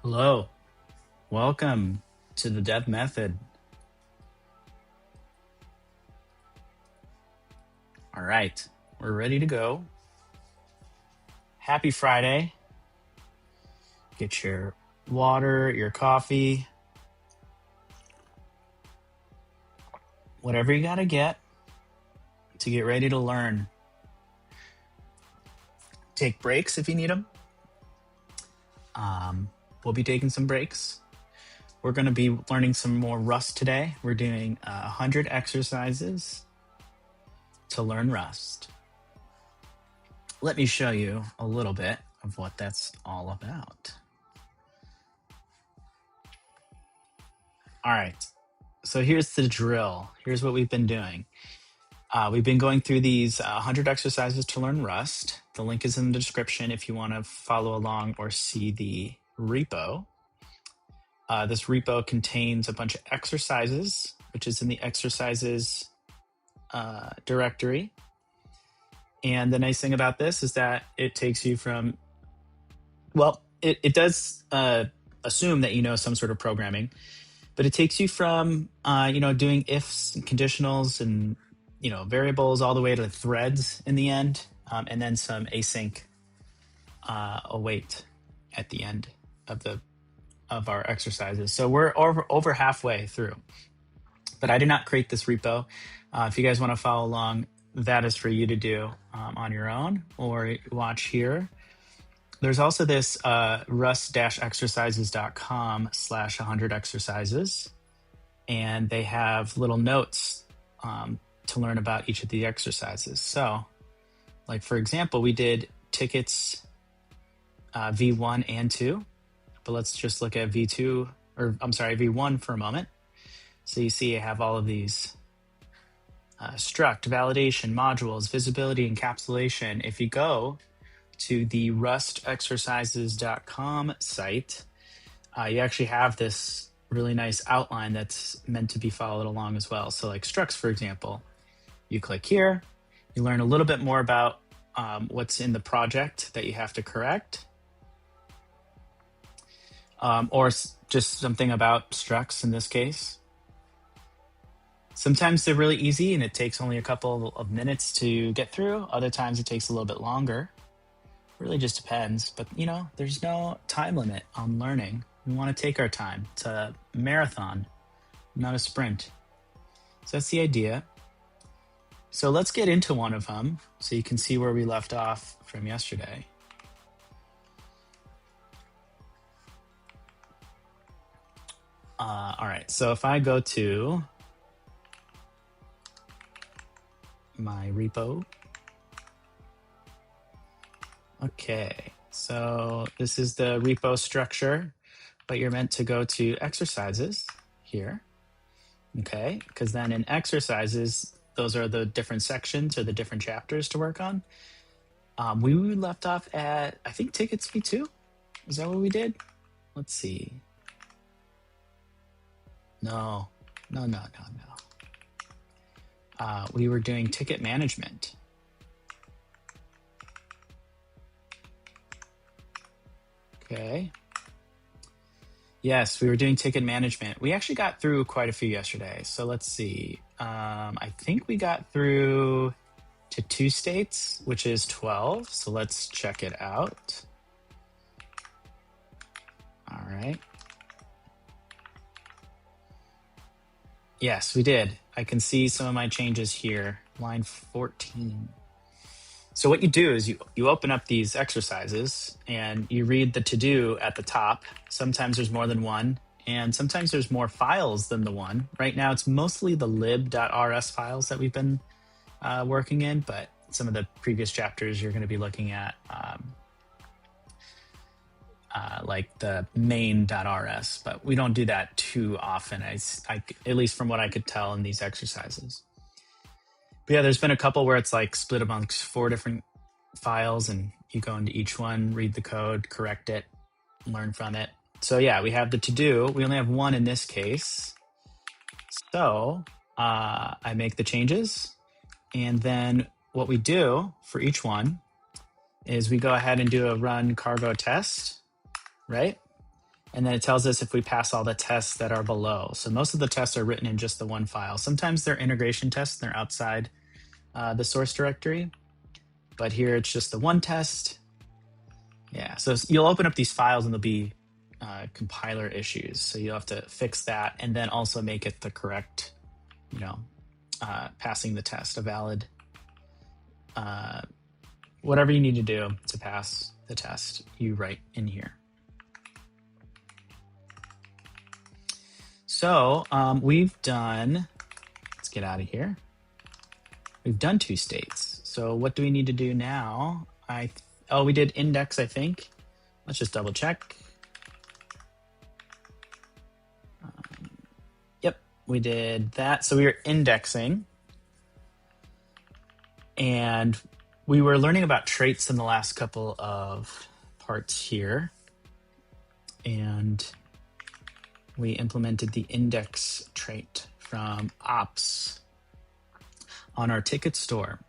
Hello, welcome to the dev method. All right, we're ready to go. Happy Friday. Get your water, your coffee, whatever you got to get ready to learn. Take breaks if you need them. We'll be taking some breaks. We're going to be learning some more Rust today. We're doing 100 exercises to learn Rust. Let me show you a little bit of what that's all about. All right, so here's the drill. Here's what we've been doing. We've been going through these 100 exercises to learn Rust. The link is in the description if you want to follow along or see the repo. This repo contains a bunch of exercises, which is in the exercises directory. And the nice thing about this is that it takes you from, well, it does assume that you know some sort of programming, but it takes you from, doing ifs and conditionals and variables all the way to threads in the end, and then some async await at the end of our exercises. So we're over halfway through, but I did not create this repo. If you guys want to follow along, that is for you to do on your own or watch here. There's also this rust-exercises.com/100 exercises, and they have little notes to learn about each of the exercises. So, like for example, we did tickets V1 and 2, but let's just look at V1 for a moment. So you see I have all of these struct, validation, modules, visibility, encapsulation. If you go to the rust-exercises.com site, you actually have this really nice outline that's meant to be followed along as well. So like structs, for example, you click here, you learn a little bit more about what's in the project that you have to correct, or just something about structs in this case. Sometimes they're really easy and it takes only a couple of minutes to get through. Other times it takes a little bit longer. Really just depends, but there's no time limit on learning. We want to take our time. It's a marathon, not a sprint. So that's the idea. So let's get into one of them so you can see where we left off from yesterday. All right, so if I go to my repo. Okay, so this is the repo structure, but you're meant to go to exercises here, okay? Because then in exercises, those are the different sections or the different chapters to work on. We left off at, I think, tickets V2. Is that what we did? Let's see. No. We were doing ticket management. Okay. Yes, we were doing ticket management. We actually got through quite a few yesterday. So let's see. I think we got through to 2 states, which is 12. So let's check it out. All right. Yes, we did. I can see some of my changes here. Line 14. So what you do is you open up these exercises and you read the to-do at the top. Sometimes there's more than one, and sometimes there's more files than the one. Right now, it's mostly the lib.rs files that we've been working in, but some of the previous chapters you're going to be looking at like the main.rs, but we don't do that too often, at least from what I could tell in these exercises. But yeah, there's been a couple where it's like split amongst 4 different files and you go into each one, read the code, correct it, learn from it. So yeah, we have the to-do. We only have one in this case. So I make the changes, and then what we do for each one is we go ahead and do a run cargo test, right? And then it tells us if we pass all the tests that are below. So most of the tests are written in just the one file. Sometimes they're integration tests, and they're outside the source directory. But here it's just the one test. Yeah, so you'll open up these files and there'll be compiler issues. So you'll have to fix that and then also make it the correct, passing the test, a valid, whatever you need to do to pass the test, you write in here. So we've done, let's get out of here. We've done 2 states. So what do we need to do now? We did index, I think. Let's just double check. Yep, we did that. So we were indexing. And we were learning about traits in the last couple of parts here. And we implemented the index trait from ops on our ticket store.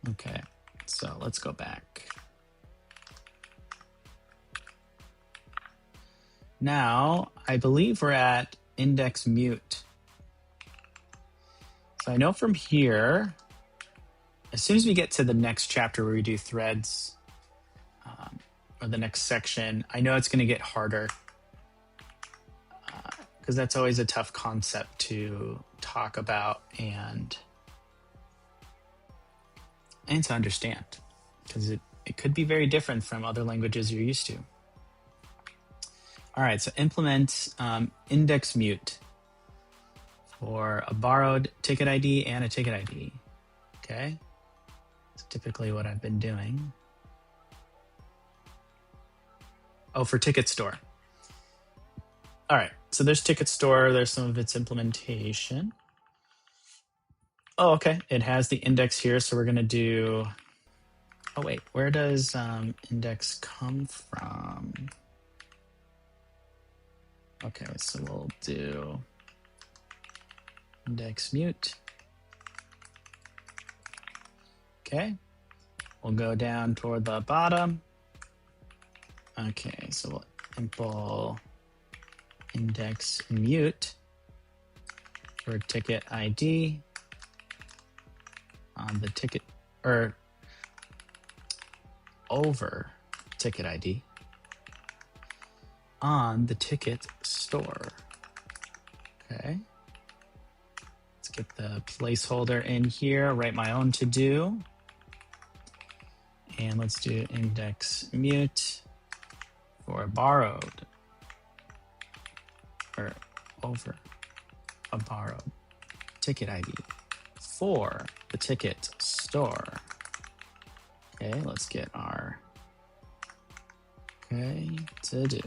Okay, so let's go back. Now, I believe we're at index mute. So I know from here, as soon as we get to the next chapter where we do threads, or the next section, I know it's going to get harder because that's always a tough concept to talk about and to understand, because it could be very different from other languages you're used to. All right, so implement index mute for a borrowed ticket ID and a ticket ID. Okay, it's typically what I've been doing. Oh, for ticket store. All right, so there's ticket store. There's some of its implementation. Oh, okay, it has the index here. So we're gonna do, oh wait, where does index come from? Okay, so we'll do index mute. Okay, we'll go down toward the bottom. Okay, so we'll impl index mute for ticket ID on the ticket, or over ticket ID on the ticket store. Okay, let's get the placeholder in here, write my own to do, and let's do index mute for borrowed, or over a borrowed ticket ID for the ticket store. Okay, let's get our to do.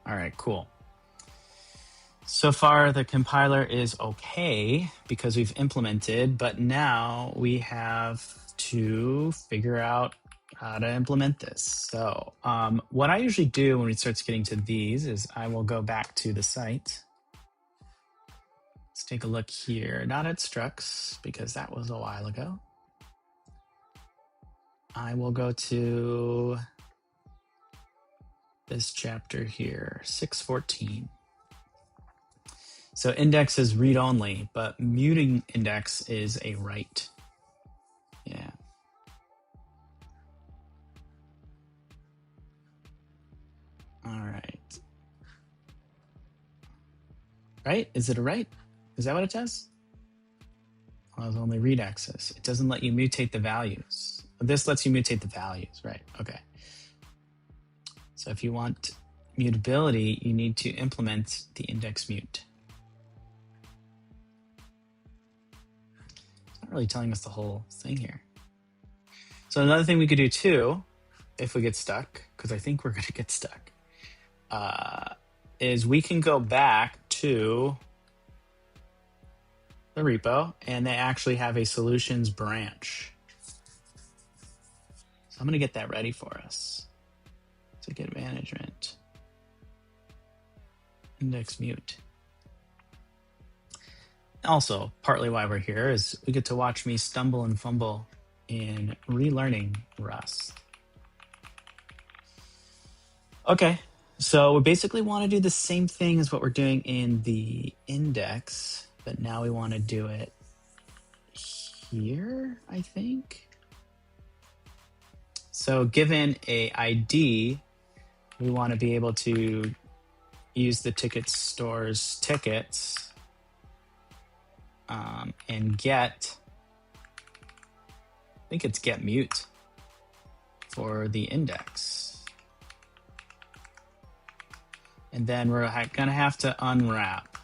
All right, cool. So far, the compiler is okay because we've implemented, but now we have to figure out how to implement this. So what I usually do when it starts getting to these is I will go back to the site. Let's take a look here, not at structs because that was a while ago. I will go to this chapter here, 614. So index is read only, but muting index is a write. Yeah. All right. Right? Is it a write? Is that what it does? Well, it's only read access. It doesn't let you mutate the values. This lets you mutate the values, right? Okay. So if you want mutability, you need to implement the index mute. It's not really telling us the whole thing here. So another thing we could do too, if we get stuck, because I think we're going to get stuck, is we can go back to the repo and they actually have a solutions branch. So I'm going to get that ready for us. Ticket management, index mute. Also, partly why we're here is we get to watch me stumble and fumble in relearning Rust. Okay, So we basically want to do the same thing as what we're doing in the index, but now we want to do it here, I think. So given a ID, we want to be able to use the ticket store's tickets and get, I think it's get mute for the index. And then we're gonna have to unwrap.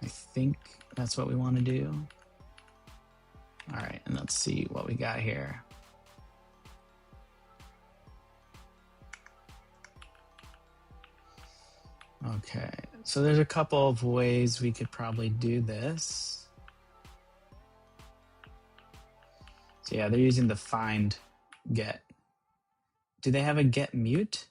I think that's what we want to do. All right, and let's see what we got here. Okay, so there's a couple of ways we could probably do this. So yeah, they're using the find get. Do they have a get mute?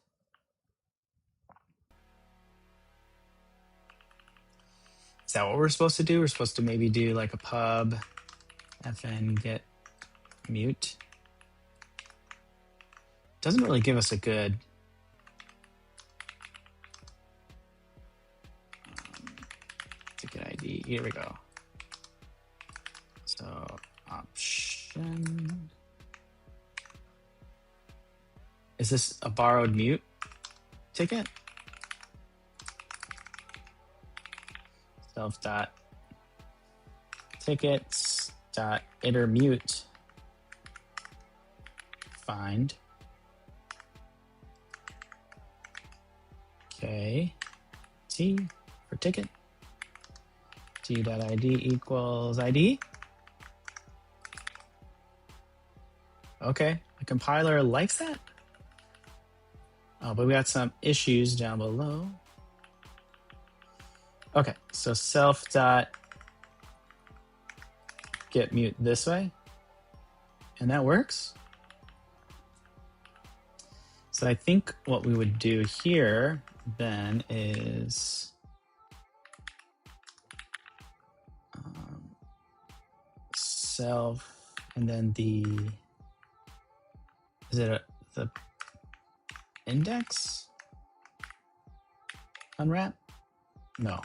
Is that what we're supposed to do? We're supposed to maybe do like a pub fn get mute. Doesn't really give us a good ticket ID. Here we go. So option. Is this a borrowed mute ticket? Self dot tickets dot iter mute find. Okay, T for ticket. T.id equals ID. Okay, the compiler likes that. Oh, but we got some issues down below. Okay, so self dot get mute this way, and that works. So I think what we would do here then is self, and then is it the index unwrap? No.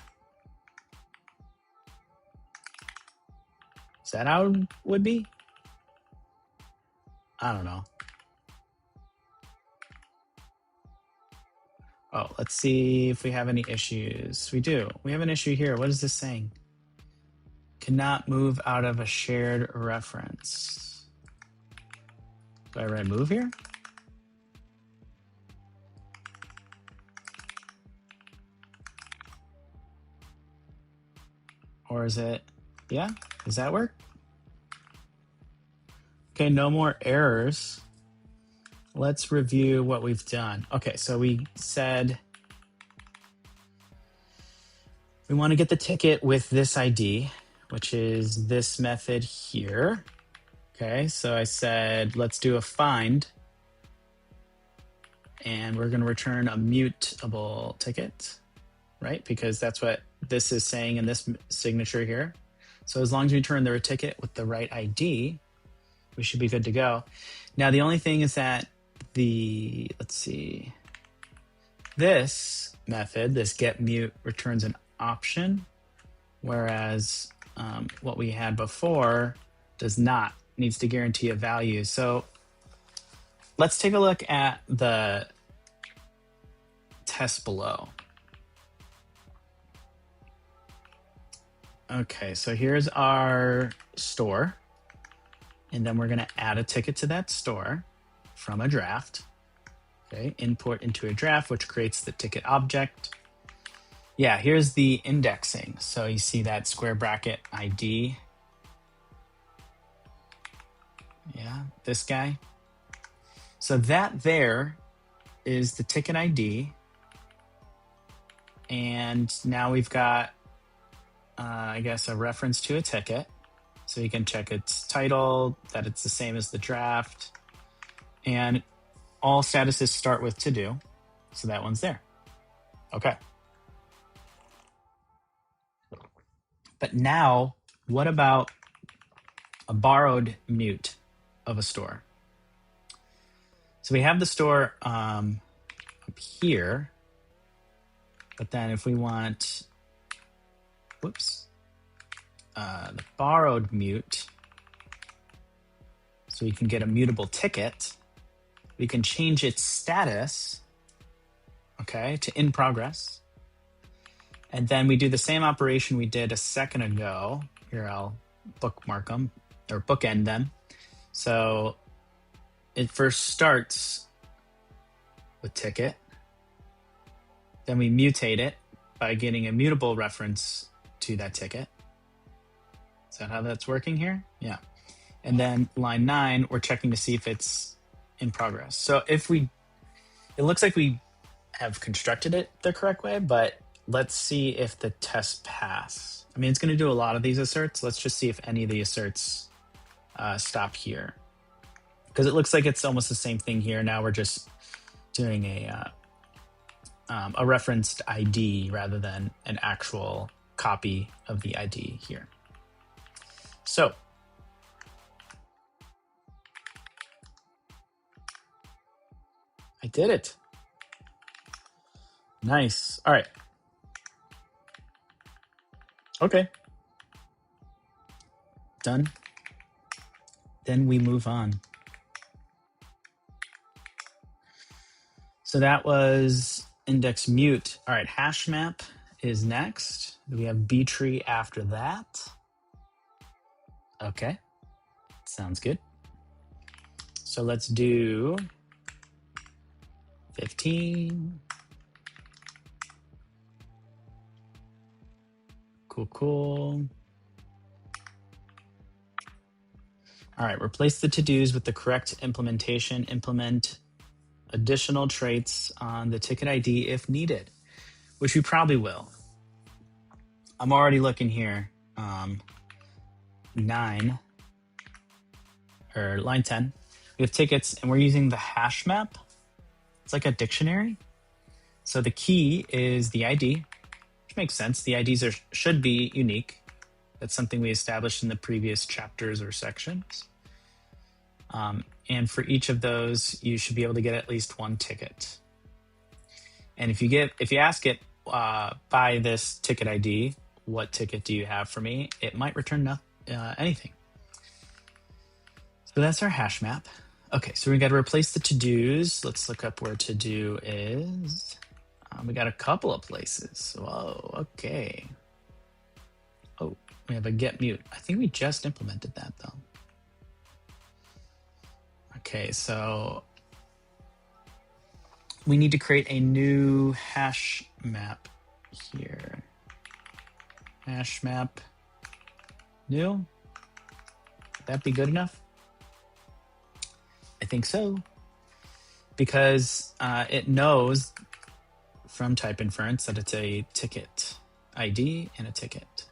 Is that how it would be? I don't know. Oh, let's see if we have any issues. We do. We have an issue here. What is this saying? Cannot move out of a shared reference. Do I write move here? Or is it, yeah? Does that work? Okay, no more errors. Let's review what we've done. Okay, so we said we want to get the ticket with this ID, which is this method here. Okay, so I said, let's do a find. And we're going to return a mutable ticket, right? Because that's what this is saying in this signature here. So as long as we return the ticket with the right ID, we should be good to go. Now, the only thing is that let's see, this method, this get mute, returns an option, whereas what we had before does not, needs to guarantee a value. So let's take a look at the test below. Okay, so here's our store. And then we're going to add a ticket to that store from a draft. Okay, import into a draft, which creates the ticket object. Yeah, here's the indexing. So you see that square bracket ID. Yeah, this guy. So that there is the ticket ID. And now we've got, I guess, a reference to a ticket. So you can check its title, that it's the same as the draft. And all statuses start with to do. So that one's there. Okay. But now, what about a borrowed mute of a store? So we have the store up here. But then if we want, whoops, the borrowed mute, so we can get a mutable ticket, we can change its status, okay, to in progress. And then we do the same operation we did a second ago. Here, I'll bookmark them, or bookend them. So it first starts with ticket. Then we mutate it by getting a mutable reference to that ticket. Is that how that's working here? Yeah. And then line 9, we're checking to see if it's in progress. So if it looks like we have constructed it the correct way, but let's see if the tests pass. I mean, it's going to do a lot of these asserts. Let's just see if any of the asserts stop here. Because it looks like it's almost the same thing here. Now we're just doing a referenced ID rather than an actual copy of the ID here. So I did it. Nice. All right. Okay. Done. Then we move on. So that was index mute. All right, hash map is next. We have B tree after that. Okay, sounds good. So let's do 15. Cool. All right, replace the to-dos with the correct implementation. Implement additional traits on the ticket ID if needed, which we probably will. I'm already looking here. 9 or line 10. We have tickets and we're using the hash map. It's like a dictionary. So the key is the ID, which makes sense. The IDs should be unique. That's something we established in the previous chapters or sections. And for each of those, you should be able to get at least one ticket. And if you ask it by this ticket ID, what ticket do you have for me? It might return anything. So that's our hash map. Okay, so we got to replace the to-dos. Let's look up where to-do is. We got a couple of places. Whoa, okay. Oh, we have a get mute. I think we just implemented that though. Okay, so we need to create a new hash map here. Hash map new. Would that be good enough? I think so. Because it knows from type inference that it's a ticket ID and a ticket.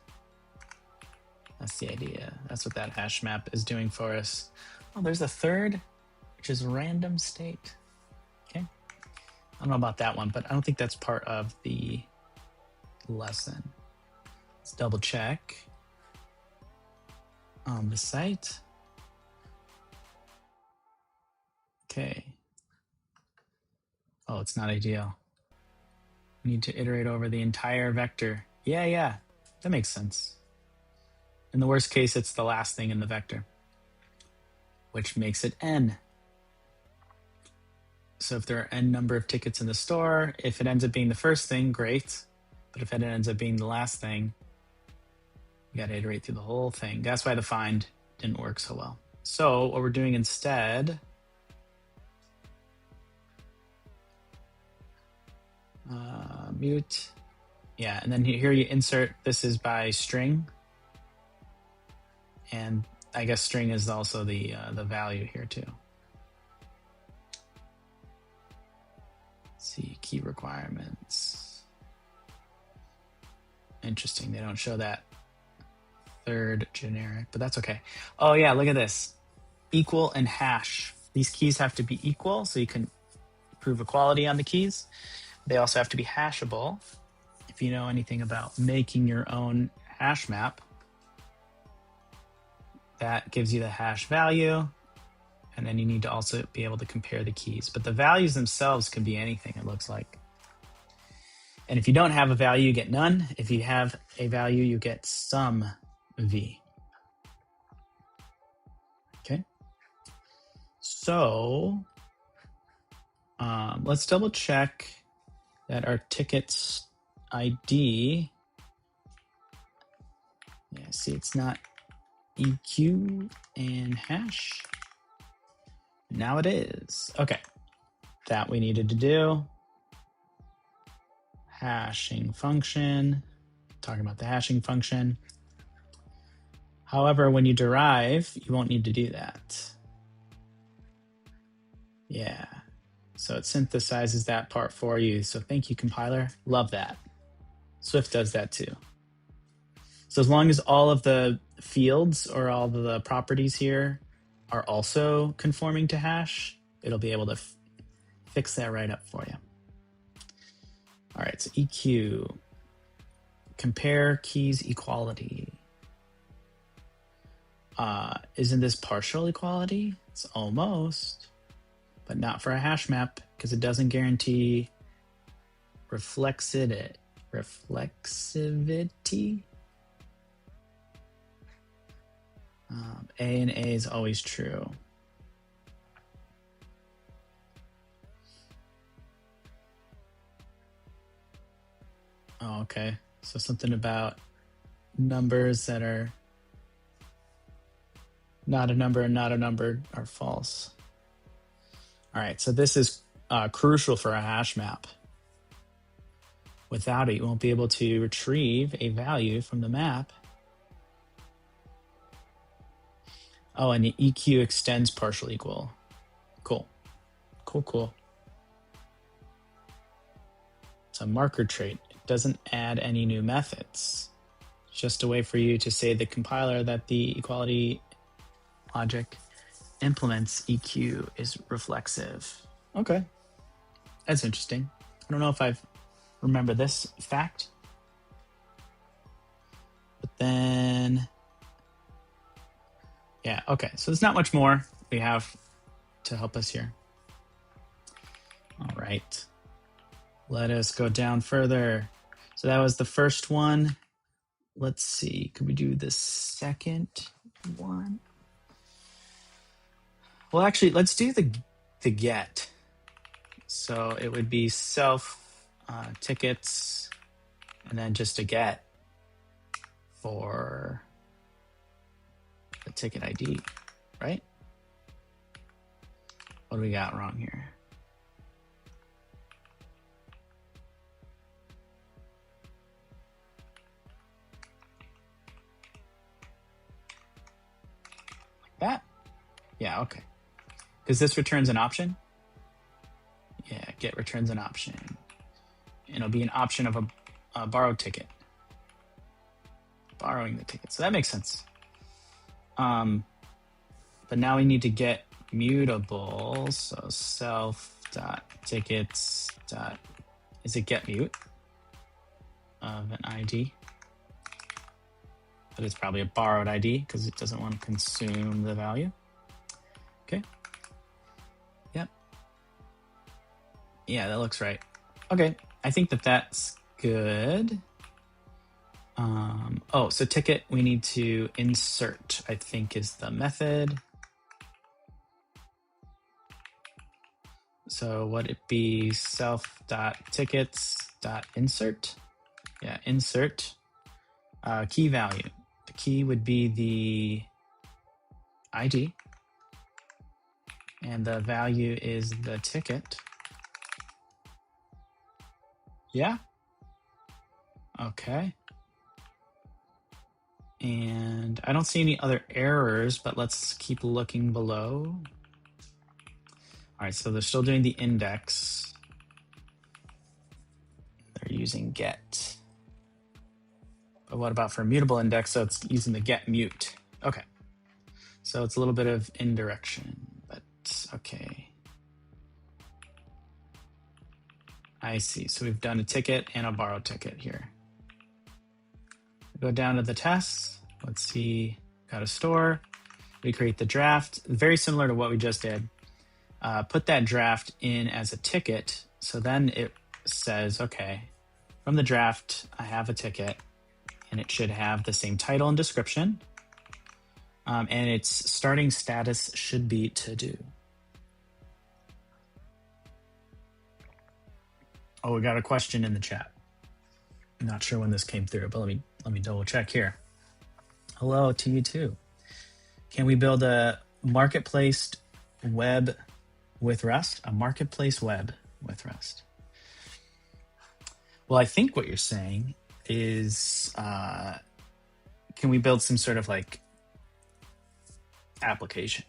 That's the idea. That's what that hash map is doing for us. Oh, there's a third, which is random state. Okay. I don't know about that one, but I don't think that's part of the lesson. Let's double check on the site. Okay. Oh, it's not ideal. We need to iterate over the entire vector. Yeah, that makes sense. In the worst case, it's the last thing in the vector, which makes it n. So if there are n number of tickets in the store, if it ends up being the first thing, great. But if it ends up being the last thing, we got to iterate through the whole thing. That's why the find didn't work so well. So what we're doing instead, mute. Yeah, and then here you insert, this is by string. And I guess string is also the value here too. Let's see, key requirements. Interesting, they don't show that third generic, but that's okay. Oh yeah, look at this. Equal and hash. These keys have to be equal so you can prove equality on the keys. They also have to be hashable. If you know anything about making your own hash map, that gives you the hash value. And then you need to also be able to compare the keys. But the values themselves can be anything, it looks like. And if you don't have a value, you get none. If you have a value, you get some V. Okay. So let's double check that our ticket's ID. Yeah, see, it's not EQ and hash. Now it is. Okay. That we needed to do. Hashing function. Talking about the hashing function. However, when you derive, you won't need to do that. Yeah. So it synthesizes that part for you. So thank you, compiler. Love that. Swift does that too. So as long as all of the fields or all of the properties here are also conforming to hash, it'll be able to fix that right up for you. All right, so EQ, compare keys equality. Isn't this partial equality? It's almost, but not for a hash map because it doesn't guarantee reflexivity. A and A is always true. Oh, okay. So something about numbers that are not a number and not a number are false. All right, so this is crucial for a hash map. Without it, you won't be able to retrieve a value from the map. Oh, and the EQ extends partial equal. Cool. Cool. It's a marker trait. It doesn't add any new methods. It's just a way for you to say the compiler that the equality logic implements EQ is reflexive. Okay. That's interesting. I don't know if I've remember this fact. But then, yeah, okay. So there's not much more we have to help us here. All right. Let us go down further. So that was the first one. Let's see. Could we do the second one? Well, actually, let's do the get. So it would be self tickets and then just a get for the ticket ID, right? What do we got wrong here? Like that? Yeah, okay. Because this returns an option? Yeah, get returns an option. And it'll be an option of a borrowed ticket. Borrowing the ticket. So that makes sense. But now we need to get mutable. So self.tickets. Is it get mute of an ID? But it's probably a borrowed ID because it doesn't want to consume the value. Okay. Yep. Yeah, that looks right. Okay, I think that's good. So ticket, we need to insert, I think is the method. So would it be self.tickets.insert? Yeah, insert key value. The key would be the ID. And the value is the ticket. Yeah? Okay. And I don't see any other errors, but let's keep looking below. All right, so they're still doing the index. They're using get. But what about for mutable index? So it's using the get mute. Okay. So it's a little bit of indirection, but okay. I see. So we've done a ticket and a borrowed ticket here. Go down to the tests. Let's see. Got a store. We create the draft, very similar to what we just did. Put that draft in as a ticket. So then it says, okay, from the draft, I have a ticket, and it should have the same title and description. And its starting status should be to do. Oh, we got a question in the chat. I'm not sure when this came through, but let me double check here. Hello to you too. Can we build a marketplace web with Rust? A marketplace web with Rust. Well, I think what you're saying is, can we build some sort of like application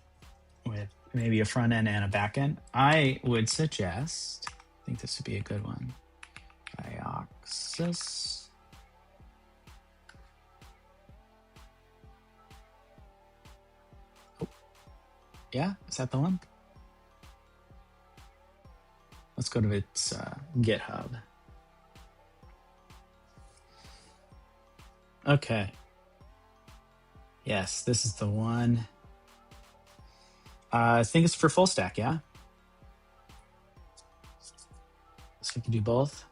with maybe a front end and a back end? I would suggest, I think this would be a good one, Dioxys. Oh, yeah, is that the one? Let's go to its GitHub. Okay. Yes, this is the one. I think it's for full stack, yeah? So we can do both.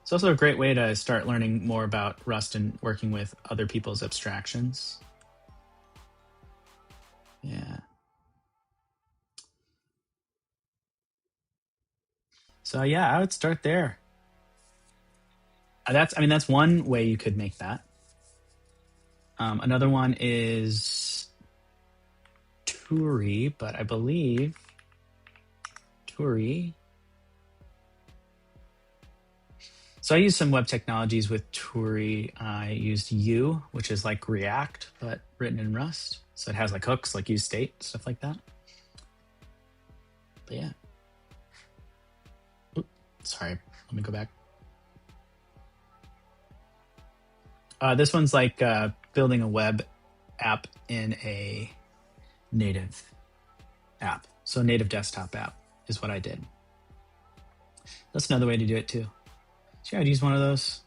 It's also a great way to start learning more about Rust and working with other people's abstractions. Yeah. So yeah, I would start there. That's one way you could make that. Another one is Turi, but I believe Turi. So I used some web technologies with Turi. I used U, which is like React, but written in Rust. So it has like hooks, like use state, stuff like that. But yeah. Oops, sorry, let me go back. This one's like building a web app in a native app. So a native desktop app is what I did. That's another way to do it too. So yeah, I'd use one of those.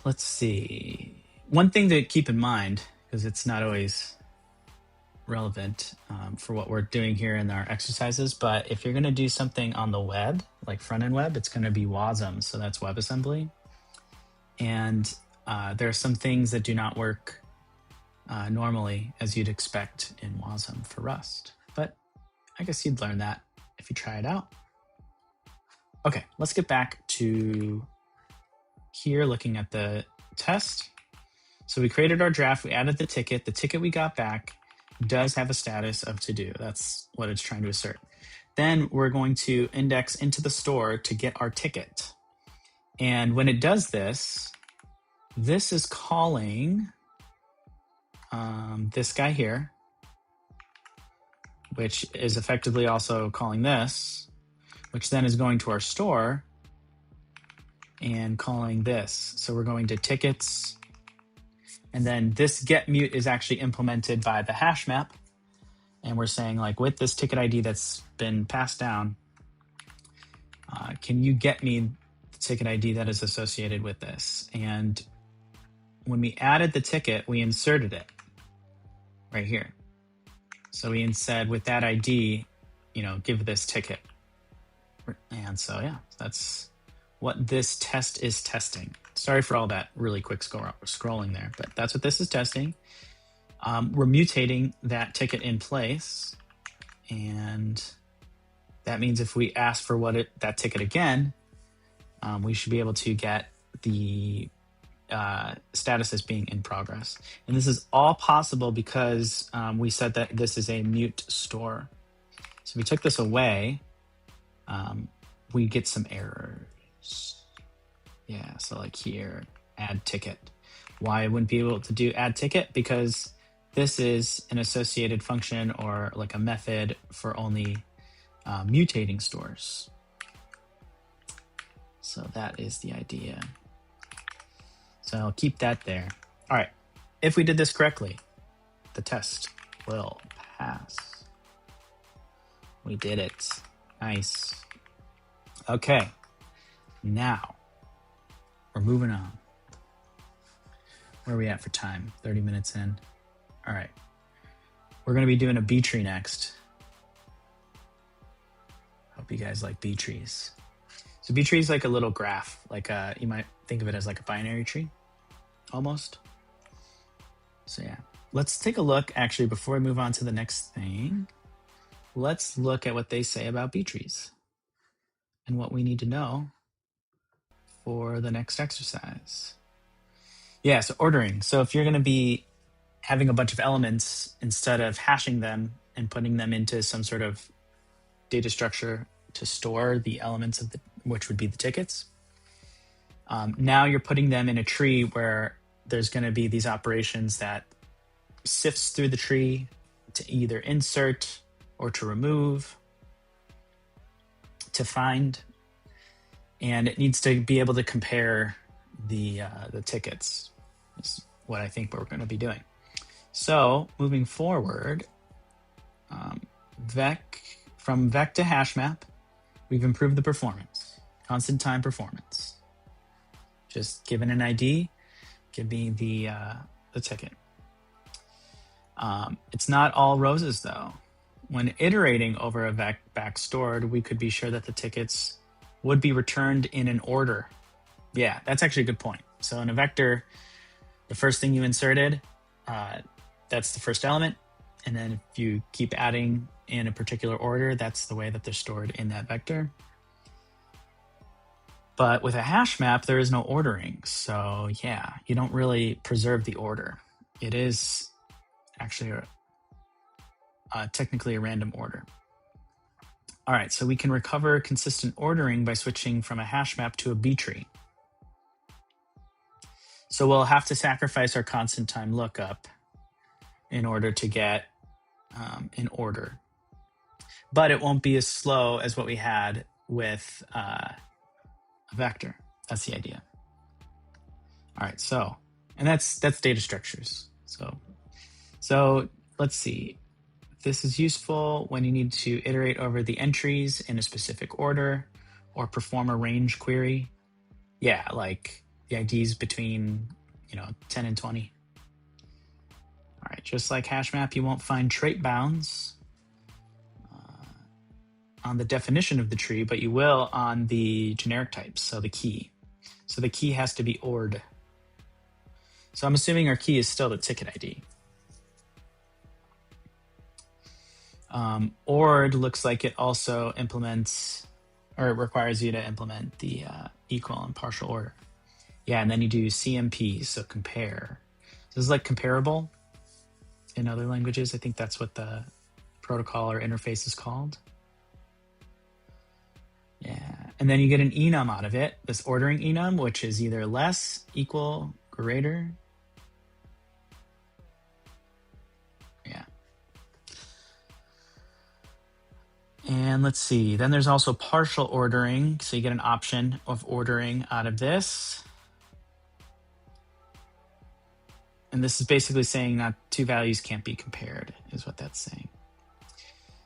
Let's see. One thing to keep in mind, because it's not always relevant for what we're doing here in our exercises, but if you're going to do something on the web, like front-end web, it's going to be WASM, so that's WebAssembly. And there are some things that do not work normally as you'd expect in WASM for Rust. But I guess you'd learn that if you try it out. Okay, let's get back to here looking at the test. So we created our draft, we added the ticket. The ticket we got back does have a status of to do. That's what it's trying to assert. Then we're going to index into the store to get our ticket. And when it does this, this is calling this guy here, which is effectively also calling this, which then is going to our store and calling this. So we're going to tickets. And then this get mute is actually implemented by the hash map. And we're saying like with this ticket ID that's been passed down, can you get me the ticket ID that is associated with this? And when we added the ticket, we inserted it right here. So we said with that ID, give this ticket. And so, yeah, that's what this test is testing. Sorry for all that really quick scrolling there, but that's what this is testing. We're mutating that ticket in place. And that means if we ask for that ticket again, we should be able to get the status as being in progress. And this is all possible because we said that this is a mute store. So if we took this away, we get some errors. Yeah, so like here, add ticket. Why I wouldn't be able to do add ticket? Because this is an associated function or like a method for only mutating stores. So that is the idea. So I'll keep that there. All right, if we did this correctly, the test will pass. We did it. Nice. Okay, now we're moving on. Where are we at for time? 30 minutes in. All right. We're going to be doing a B tree next. Hope you guys like B trees. So B tree is like a little graph. Like you might think of it as like a binary tree, almost. So yeah, let's take a look. Actually, before we move on to the next thing, let's look at what they say about B trees and what we need to know for the next exercise. Yeah, so ordering. So if you're going to be having a bunch of elements, instead of hashing them and putting them into some sort of data structure to store the elements of which would be the tickets, now you're putting them in a tree where there's going to be these operations that sifts through the tree to either insert or to remove, to find, and it needs to be able to compare the tickets. Is what I think we're going to be doing. So moving forward, from vec to hash map, we've improved the performance, constant time performance. Just given an ID, give me the ticket. It's not all roses though. When iterating over a vec back stored, we could be sure that the tickets would be returned in an order. Yeah, that's actually a good point. So in a vector, the first thing you inserted, that's the first element. And then if you keep adding in a particular order, that's the way that they're stored in that vector. But with a hash map, there is no ordering. So yeah, you don't really preserve the order. It is actually technically a random order. All right, so we can recover consistent ordering by switching from a hash map to a B tree. So we'll have to sacrifice our constant time lookup in order to get an order. But it won't be as slow as what we had with a vector. That's the idea. All right, so, and that's data structures. So let's see. This is useful when you need to iterate over the entries in a specific order or perform a range query. Yeah, like the IDs between 10 and 20. All right, just like hash map, you won't find trait bounds on the definition of the tree, but you will on the generic types, so the key. So the key has to be ORed. So I'm assuming our key is still the ticket ID. ORed looks like it also implements, or it requires you to implement the equal and partial order. Yeah, and then you do CMP, so compare. So this is like comparable in other languages. I think that's what the protocol or interface is called. Yeah, and then you get an enum out of it, this ordering enum, which is either less, equal, greater. Yeah. And let's see, then there's also partial ordering. So you get an option of ordering out of this. And this is basically saying that two values can't be compared, is what that's saying.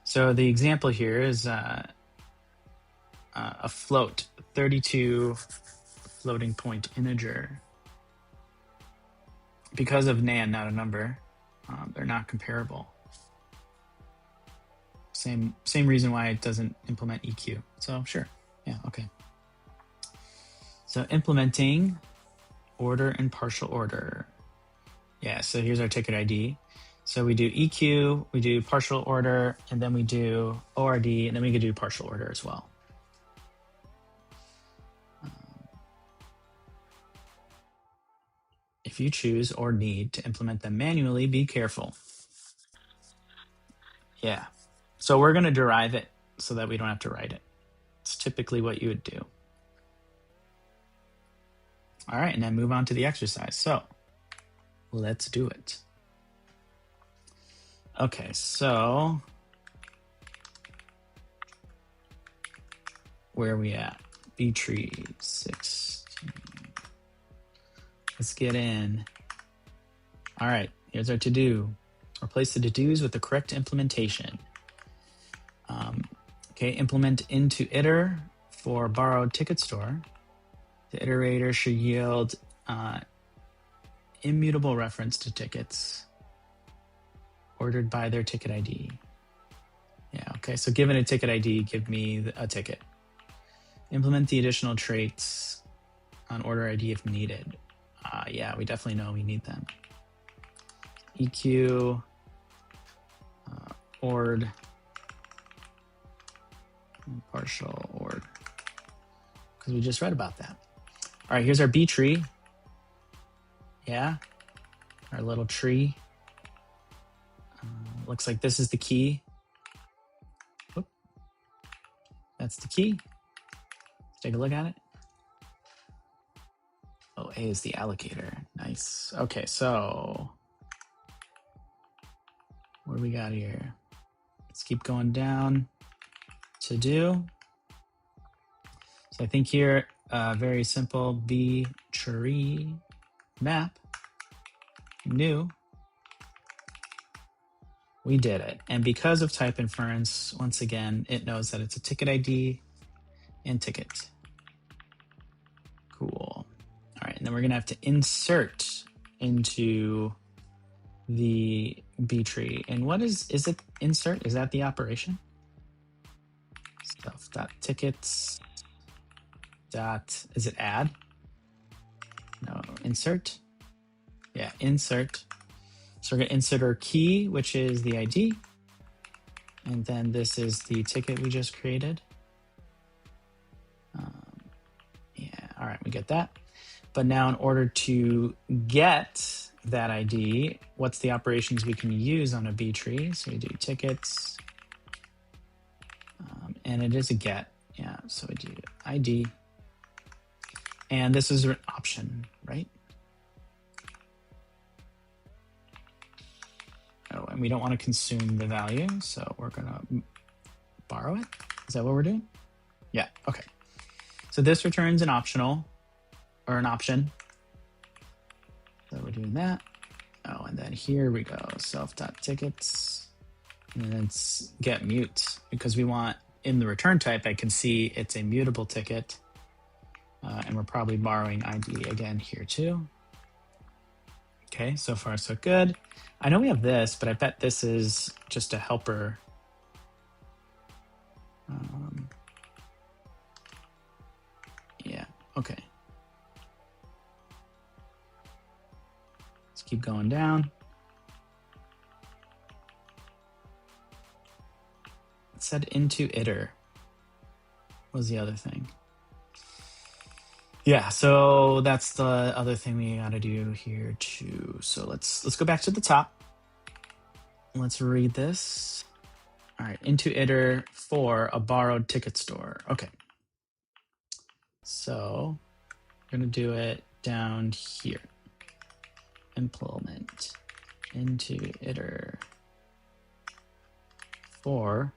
So the example here is a float, 32 floating point integer. Because of NaN, not a number, they're not comparable. Same reason why it doesn't implement EQ. So sure, yeah, okay. So implementing order and partial order. Yeah, so here's our ticket ID. So we do EQ, we do partial order, and then we do ORD, and then we can do partial order as well. If you choose or need to implement them manually, be careful. Yeah, so we're going to derive it so that we don't have to write it. It's typically what you would do. All right, and then move on to the exercise. So let's do it. Okay, so where are we at? B tree 16. Let's get in. All right, here's our to-do. Replace the to-dos with the correct implementation. Okay, implement into iter for borrowed ticket store. The iterator should yield immutable reference to tickets ordered by their ticket ID. Yeah, okay, so given a ticket ID, give me a ticket. Implement the additional traits on order ID if needed. Yeah, we definitely know we need them. EQ, ord, partial ord, because we just read about that. All right, here's our B tree. Yeah, our little tree. Looks like this is the key. Oop. That's the key. Let's take a look at it. Oh, A is the allocator. Nice. Okay, so what do we got here? Let's keep going down to do. So I think here, very simple B tree map new. We did it. And because of type inference, once again, it knows that it's a ticket ID and ticket. Cool. All right, and then we're gonna have to insert into the B tree. And what is it insert? Is that the operation? Stuff.tickets dot, is it add? No, insert. Yeah, insert. So we're gonna insert our key, which is the ID. And then this is the ticket we just created. Yeah, all right, we get that. But now in order to get that ID, what's the operations we can use on a B tree? So we do tickets, and it is a get. Yeah, so we do ID. And this is an option, right? Oh, and we don't want to consume the value, so we're gonna borrow it. Is that what we're doing? Yeah, okay. So this returns an optional, or an option. So we're doing that. Oh, and then here we go, self.tickets. And then it's get mute, because we want, in the return type, I can see it's a mutable ticket. And we're probably borrowing ID again here too. Okay, so far so good. I know we have this, but I bet this is just a helper. Yeah, okay. Let's keep going down. It said into iter was the other thing. Yeah, so that's the other thing we gotta do here too. So let's go back to the top. Let's read this. All right, into iter for a borrowed ticket store. Okay. So I'm gonna do it down here. Implement into iter for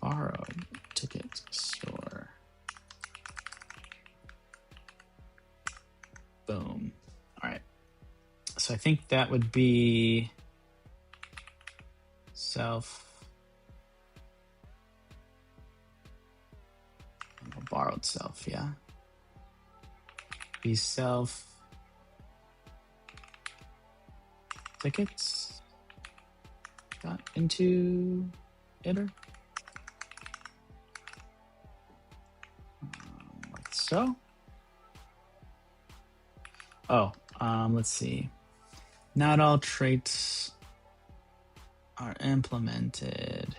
borrowed ticket store. Boom. All right. So I think that would be self borrowed self, yeah. Be self tickets dot into iter. Like so. Oh, let's see. Not all traits are implemented.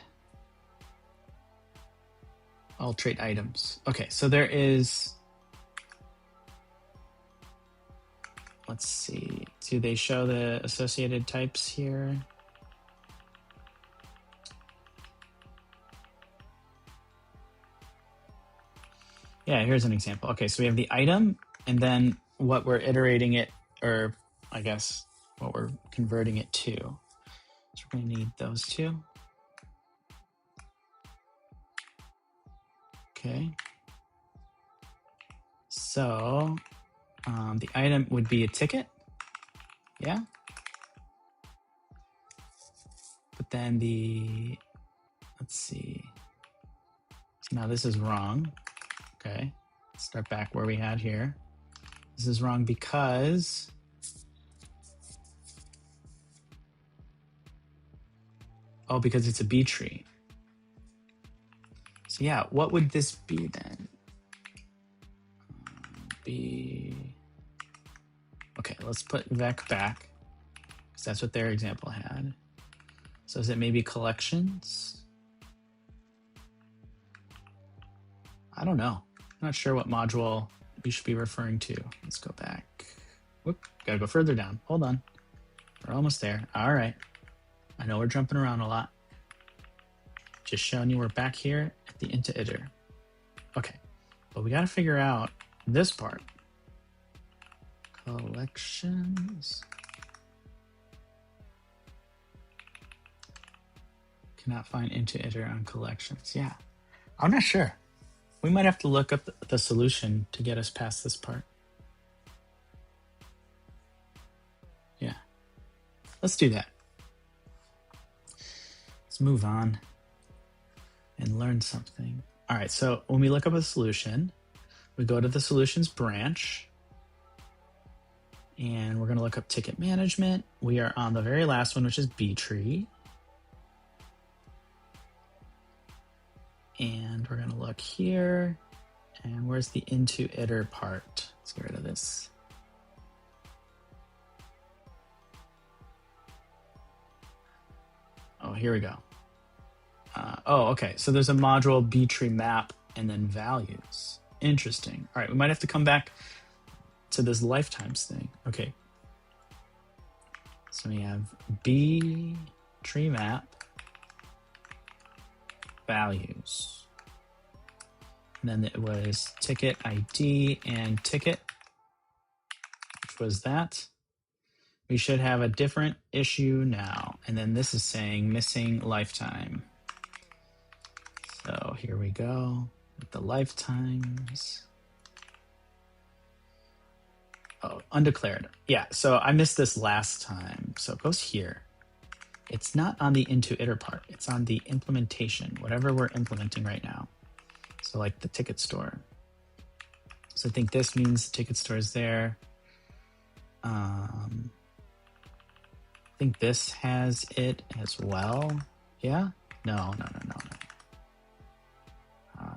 All trait items. Okay, so there is, let's see. Do they show the associated types here? Yeah, here's an example. Okay, so we have the item, and then what we're iterating it, or I guess what we're converting it to. So we're gonna need those two. Okay. So the item would be a ticket. Yeah. But then let's see. So now this is wrong. Okay. Let's start back where we had here. This is wrong because Oh, because it's a B tree. So yeah, what would this be then? B. Okay, let's put vec back, because that's what their example had. So is it maybe collections? I don't know. I'm not sure what module we should be referring to. Let's go back. Whoop, gotta go further down. Hold on. We're almost there. All right. I know we're jumping around a lot. Just showing you we're back here at the into iter. Okay, but we gotta figure out this part. Collections. Cannot find into iter on collections. Yeah, I'm not sure. We might have to look up the solution to get us past this part. Yeah, let's do that. Let's move on and learn something. All right, so when we look up a solution, we go to the solutions branch and we're gonna look up ticket management. We are on the very last one, which is B tree. And we're gonna look here, and where's the into iter part? Let's get rid of this. Oh, here we go. Oh, okay, so there's a module B tree map and then values. Interesting. All right, we might have to come back to this lifetimes thing. Okay. So we have B tree map values. And then it was ticket ID and ticket, which was that. We should have a different issue now. And then this is saying missing lifetime. So here we go with the lifetimes. Oh, undeclared. Yeah, so I missed this last time. So it goes here. It's not on the into iter part. It's on the implementation, whatever we're implementing right now. So like the ticket store. So I think this means ticket store is there. I think this has it as well. Yeah? No.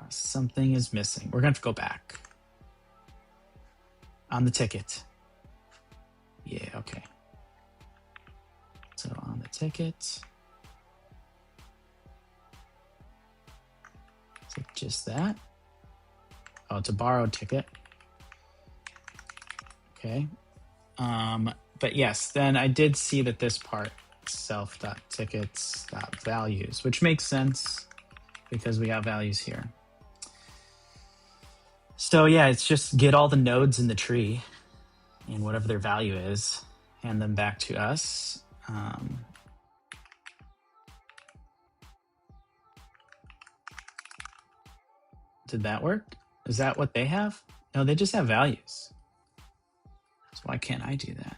Something is missing. We're going to have to go back. On the ticket. Yeah, okay. So on the ticket. Is it just that? Oh, it's a borrowed ticket. Okay. But yes, then I did see that this part, self.tickets.values, which makes sense because we got values here. So yeah, it's just get all the nodes in the tree and whatever their value is, hand them back to us. Did that work? Is that what they have? No, they just have values. So why can't I do that?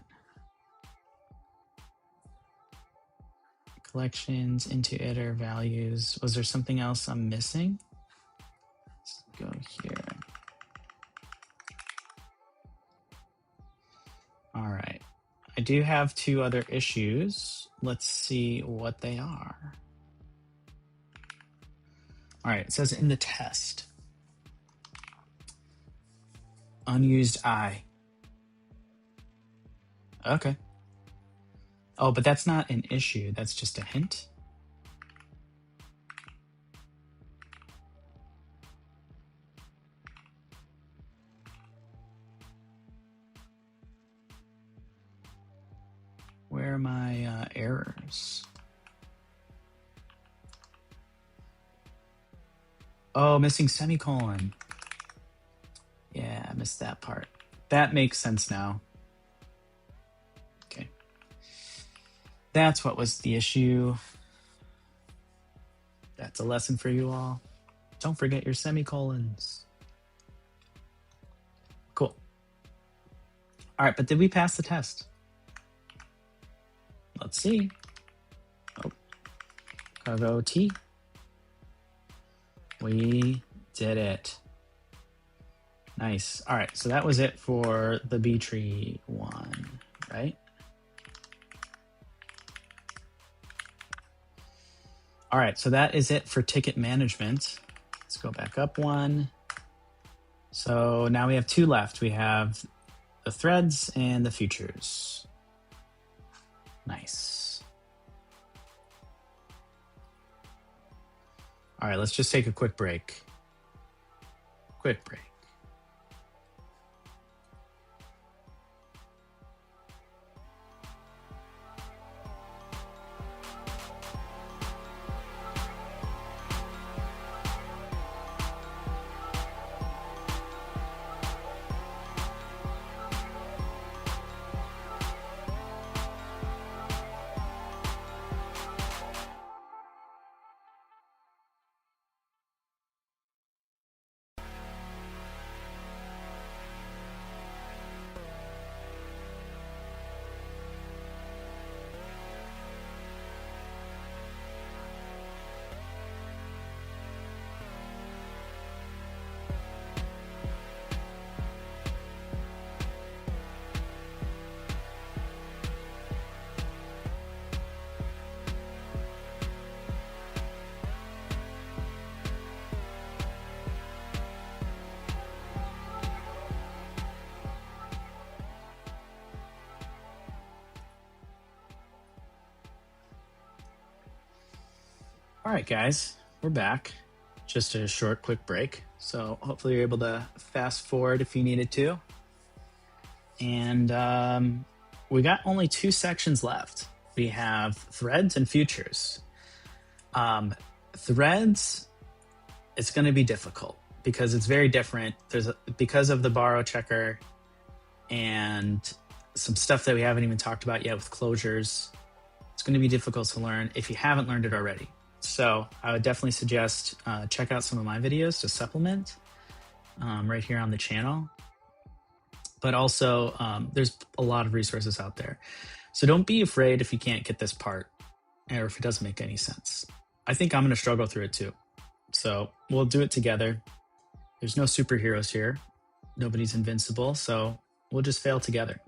Collections, into iter, values. Was there something else I'm missing? Let's go here. All right. I do have two other issues. Let's see what they are. All right, it says in the test, unused I. Okay. Oh, but that's not an issue. That's just a hint. Where are my errors? Oh, missing semicolon. Yeah, I missed that part. That makes sense now. Okay. That's what was the issue. That's a lesson for you all. Don't forget your semicolons. Cool. All right, but did we pass the test? Let's see. Oh, cargo T. We did it. Nice. All right, so that was it for the B tree one, right? All right, so that is it for ticket management. Let's go back up one. So now we have 2 left. We have the threads and the futures. Nice. All right, let's just take a quick break. Quick break. All right, guys, we're back. Just a short, quick break. So hopefully you're able to fast forward if you needed to. And we got only 2 sections left. We have threads and futures. Threads, it's going to be difficult because it's very different. Because of the borrow checker and some stuff that we haven't even talked about yet with closures. It's going to be difficult to learn if you haven't learned it already. So I would definitely suggest check out some of my videos to supplement right here on the channel. But also, there's a lot of resources out there. So don't be afraid if you can't get this part or if it doesn't make any sense. I think I'm going to struggle through it too. So we'll do it together. There's no superheroes here. Nobody's invincible. So we'll just fail together.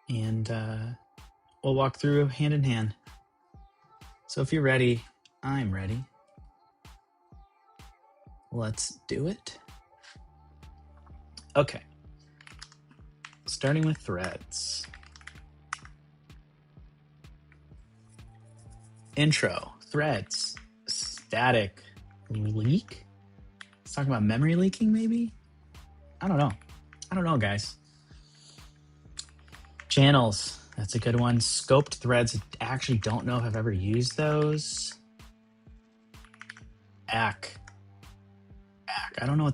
And we'll walk through hand in hand. So if you're ready, I'm ready. Let's do it. Okay. Starting with threads. Intro, threads, static leak. Let's talk about memory leaking, maybe? I don't know, guys. Channels, that's a good one. Scoped threads, I actually don't know if I've ever used those. ACK. I don't know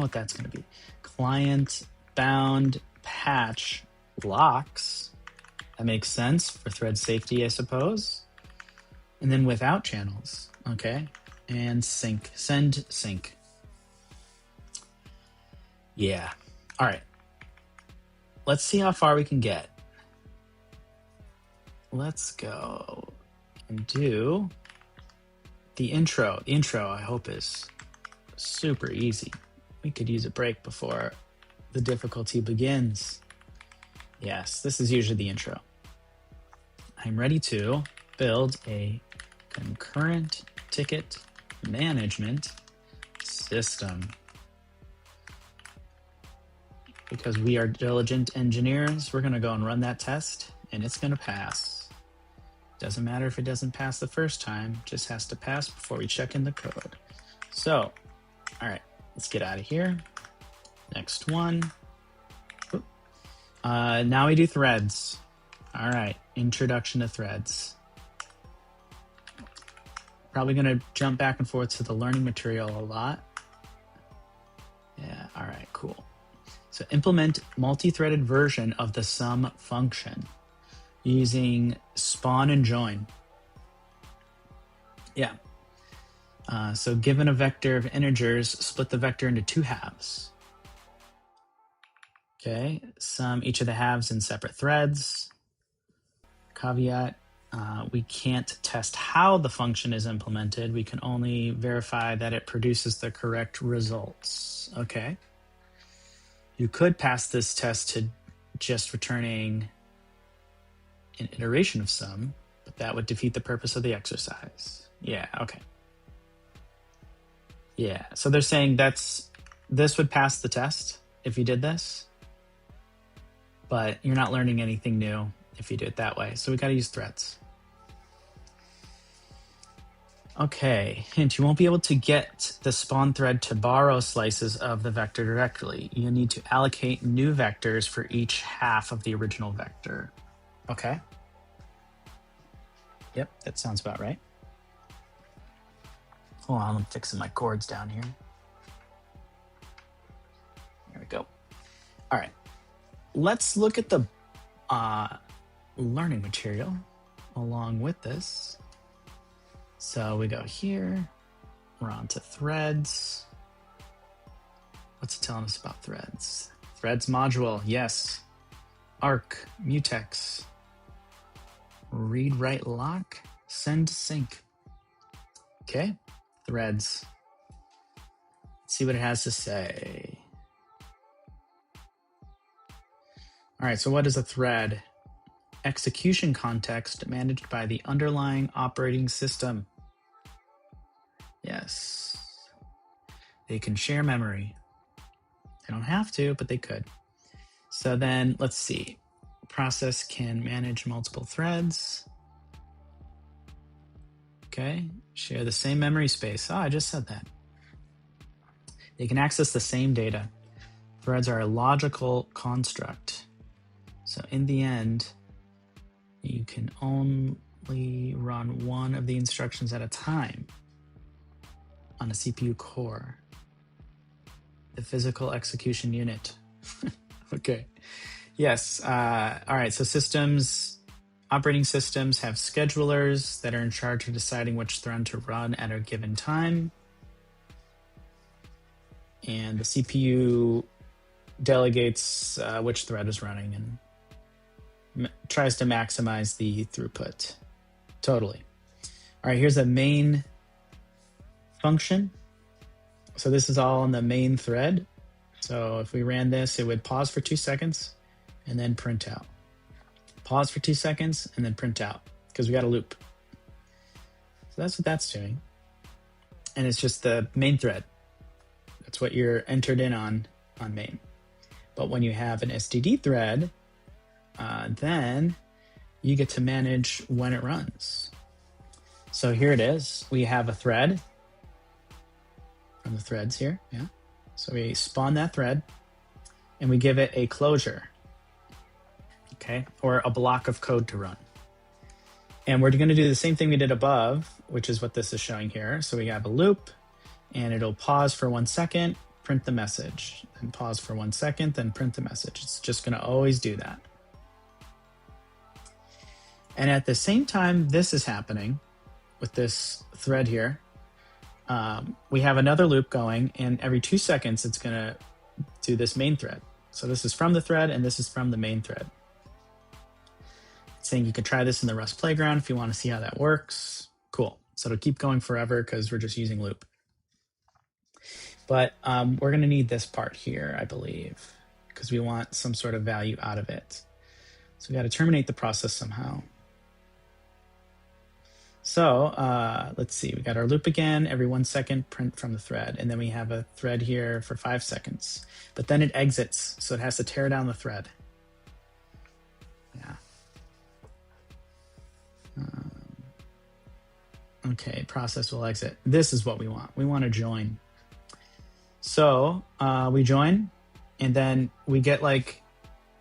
what that's going to be. Client bound patch locks. That makes sense for thread safety, I suppose. And then without channels, okay? And sync, send sync. Yeah. All right. Let's see how far we can get. Let's go and do the intro. The intro, I hope, is super easy. We could use a break before the difficulty begins. Yes, this is usually the intro. I'm ready to build a concurrent ticket management system. Because we are diligent engineers, we're going to go and run that test, and it's going to pass. Doesn't matter if it doesn't pass the first time, just has to pass before we check in the code. So, all right, let's get out of here. Next one. Now we do threads. All right, introduction to threads. Probably going to jump back and forth to the learning material a lot. Yeah, all right, cool. So implement multi-threaded version of the sum function using spawn and join. Yeah. So given a vector of integers, split the vector into 2 halves. Okay, sum each of the halves in separate threads. Caveat, we can't test how the function is implemented. We can only verify that it produces the correct results. Okay. You could pass this test to just returning an iteration of sum, but that would defeat the purpose of the exercise. Yeah, okay. Yeah, so they're saying this would pass the test if you did this, but you're not learning anything new if you do it that way. So we got to use threads. Okay, hint, you won't be able to get the spawn thread to borrow slices of the vector directly. You need to allocate new vectors for each half of the original vector. Okay. Yep, that sounds about right. Hold on, I'm fixing my chords down here. There we go. All right, let's look at the learning material along with this. So we go here, we're on to threads. What's it telling us about threads? Threads module, yes. Arc, mutex, read, write, lock, send, sync. Okay, threads. Let's see what it has to say. All right, so what is a thread? Execution context managed by the underlying operating system. Yes. They can share memory. They don't have to, but they could. So then let's see. Process can manage multiple threads. Okay, share the same memory space. Oh, I just said that. They can access the same data. Threads are a logical construct. So in the end, you can only run one of the instructions at a time on a CPU core. The physical execution unit. Okay. Yes. All right. So operating systems have schedulers that are in charge of deciding which thread to run at a given time. And the CPU delegates which thread is running and tries to maximize the throughput. Totally. All right, here's a main function. So this is all in the main thread. So if we ran this, it would pause for 2 seconds and then print out. Pause for 2 seconds and then print out because we got a loop. So that's what that's doing. And it's just the main thread. That's what you're entered in on main. But when you have an STD thread, then you get to manage when it runs. So here it is. We have a thread from the threads here. Yeah. So we spawn that thread and we give it a closure. Okay. Or a block of code to run. And we're going to do the same thing we did above, which is what this is showing here. So we have a loop and it'll pause for 1 second, print the message, then pause for 1 second, then print the message. It's just going to always do that. And at the same time this is happening with this thread here, we have another loop going, and every 2 seconds it's going to do this main thread. So this is from the thread and this is from the main thread. It's saying you could try this in the Rust playground if you want to see how that works. Cool. So it'll keep going forever because we're just using loop. But we're going to need this part here, I believe, because we want some sort of value out of it. So we got to terminate the process somehow. So let's see, we got our loop again, every 1 second print from the thread. And then we have a thread here for 5 seconds, but then it exits. So it has to tear down the thread. Yeah. Okay, process will exit. This is what we want. We want to join. So we join, and then we get like,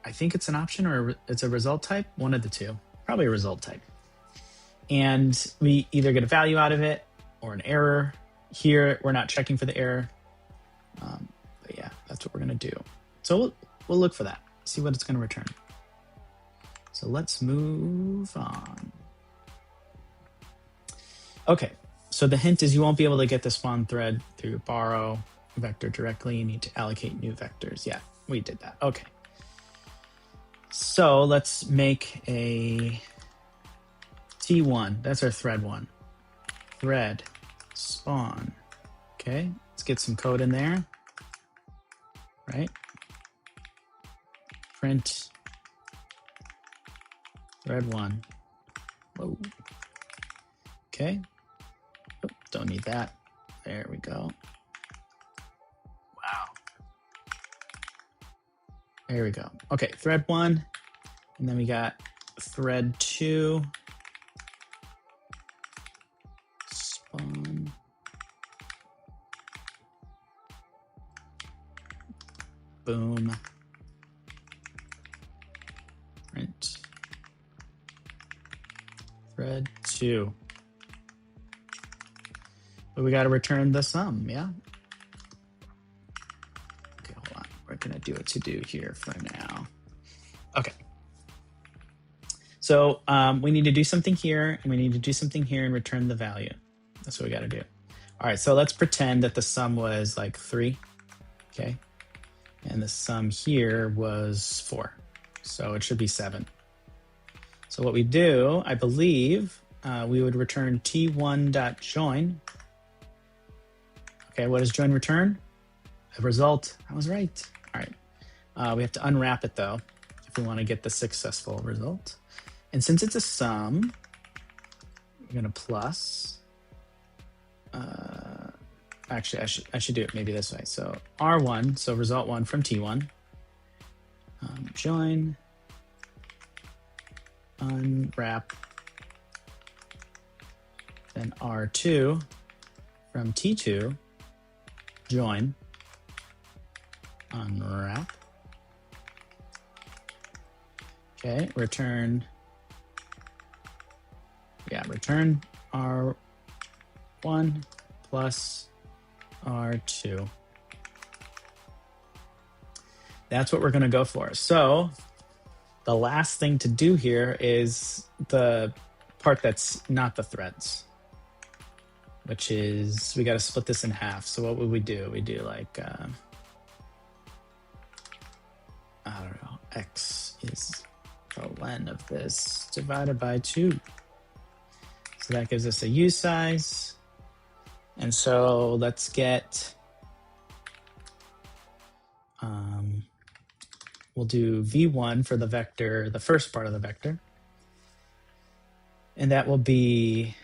I think it's an option or it's a result type, one of the two, probably a result type. And we either get a value out of it or an error. Here, we're not checking for the error. But yeah, that's what we're going to do. So we'll look for that, see what it's going to return. So let's move on. Okay, so the hint is you won't be able to get the spawn thread through borrow vector directly. You need to allocate new vectors. Yeah, we did that. Okay. So let's make a T1. That's our thread one. Thread spawn. Okay, let's get some code in there. Right? Print thread one. Whoa. Okay. don't need that. There we go. Wow. There we go. Okay, thread 1, and then we got thread 2. Spawn. Boom. Print. Thread 2. But we got to return the sum, yeah? Okay, hold on. We're going to do a to-do here for now. Okay. So we need to do something here, and we need to do something here and return the value. That's what we got to do. All right, so let's pretend that the sum was like 3, okay? And the sum here was 4. So it should be 7. So what we do, I believe, we would return t1.join. Okay, what does join return? A result. I was right. All right. We have to unwrap it, though, if we want to get the successful result. And since it's a sum, we're going to plus. Actually, I should do it maybe this way. So R1, so result 1 from T1. Join. Unwrap. Then R2 from T2. Join. Unwrap. Okay, return. Yeah, return R1 plus R2. That's what we're going to go for. So the last thing to do here is the part that's not the threads, which is we got to split this in half. So what would we do? We do like, I don't know, x is the len of this divided by 2. So that gives us a U size. And so let's get, we'll do V1 for the vector, the first part of the vector. And that will be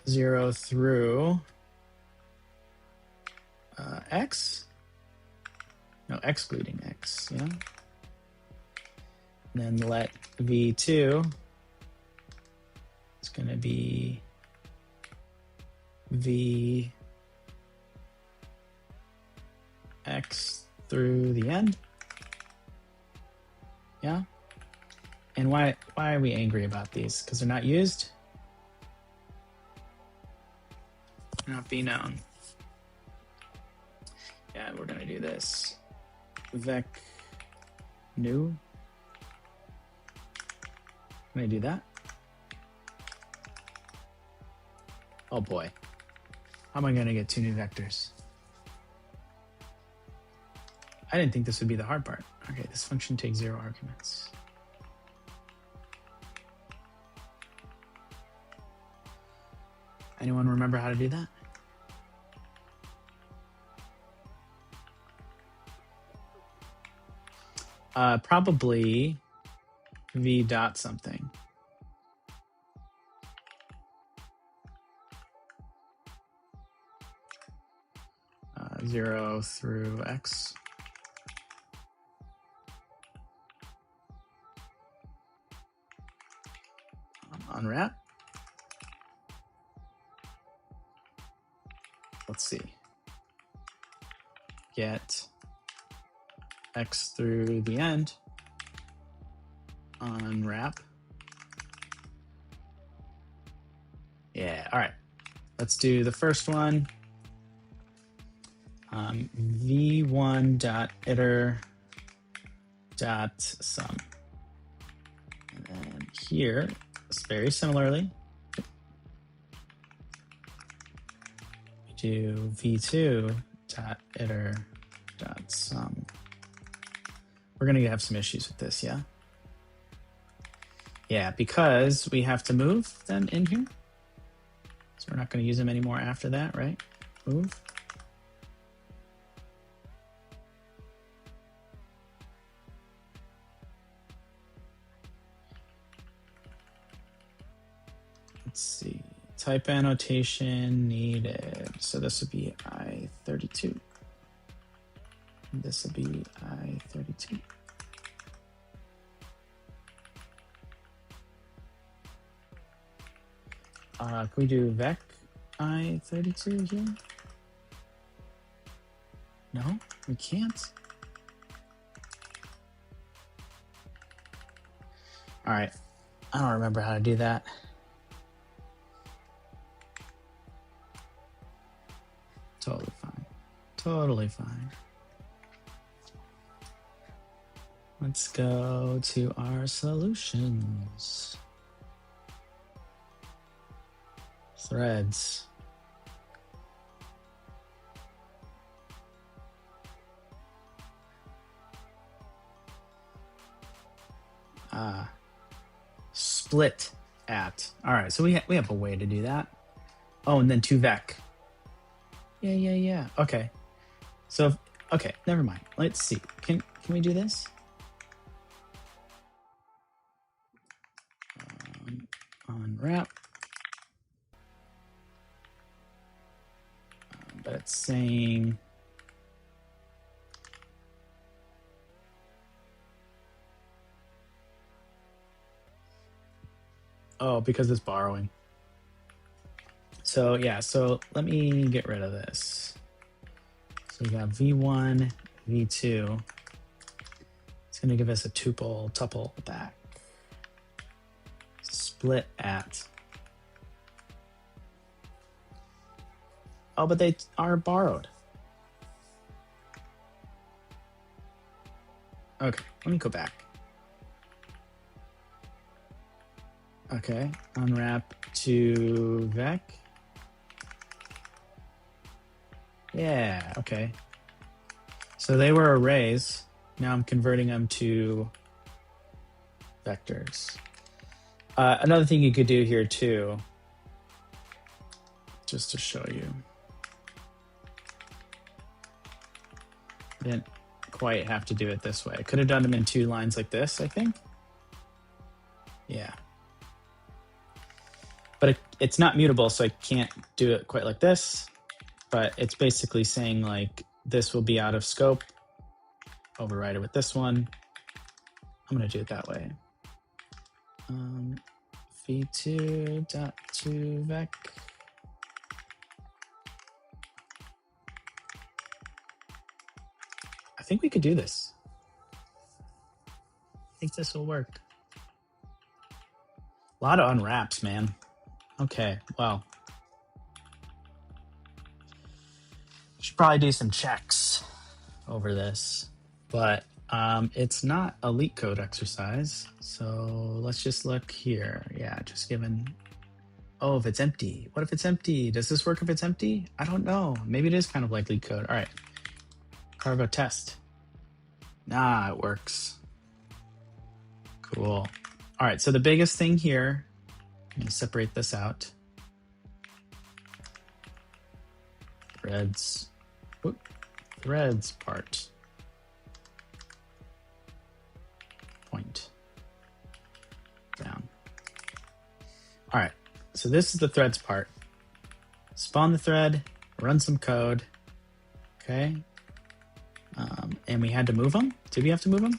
0 through x. No, excluding x, yeah. And then let V2, it's going to be V x through the end. Yeah. And why are we angry about these? Because they're not used? Not be known. Yeah, we're going to do this. Vec new. Can I do that? Oh boy. How am I going to get 2 new vectors? I didn't think this would be the hard part. Okay, this function takes 0 arguments. Anyone remember how to do that? Probably v dot something. Uh, 0 through x. Unwrap. Let's see. Get x through the end. Unwrap. Yeah, all right. Let's do the first one. v1.iter.sum. And then here, very similarly, we do v2.iter.sum. We're going to have some issues with this, yeah? Yeah, because we have to move them in here. So we're not going to use them anymore after that, right? Move. Let's see. Type annotation needed. So this would be I32. This would be I32. Can we do vec I32 here? No, we can't. All right, I don't remember how to do that. Totally fine. Totally fine. Let's go to our solutions. Threads. Split at. All right, so we have a way to do that. Oh, and then to vec. Yeah. Okay. So, okay, never mind. Let's see. Can we do this? Unwrap. But it's saying because it's borrowing. So yeah, so let me get rid of this. So we got v1, v2. It's going to give us a tuple back. Split at. Oh, but they are borrowed. Okay, let me go back. Okay, unwrap to vec. Yeah, okay. So they were arrays. Now I'm converting them to vectors. Another thing you could do here too, just to show you. Didn't quite have to do it this way. I could have done them in 2 lines like this, I think. Yeah. But it's not mutable, so I can't do it quite like this. But it's basically saying like this will be out of scope. Override it with this one. I'm going to do it that way. v2.toVec. I think we could do this. I think this will work. A lot of unwraps, man. Okay, well. Should probably do some checks over this, but it's not a leak code exercise. So let's just look here. Yeah, just given. Oh, if it's empty. What if it's empty? Does this work if it's empty? I don't know. Maybe it is kind of like leak code. All right. Cargo test. Nah, it works. Cool. All right, so the biggest thing here, I'm gonna separate this out. Threads. Whoop. Threads part. Point. Down. All right, so this is the threads part. Spawn the thread, run some code. Okay. And we had to move them. Did we have to move them?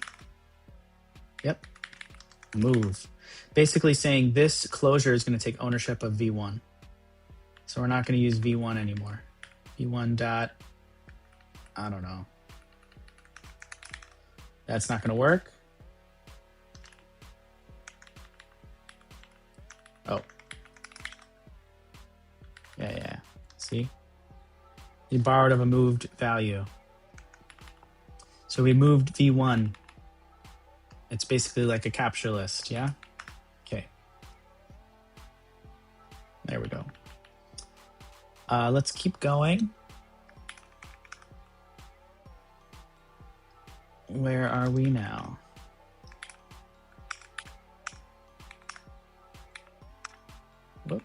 Yep. Move. Basically saying this closure is going to take ownership of v1. So we're not going to use v1 anymore. v1 dot, I don't know. That's not going to work. Oh. Yeah. See? You borrowed of a moved value. So we moved v1. It's basically like a capture list, yeah? Okay. There we go. Let's keep going. Where are we now? Whoop.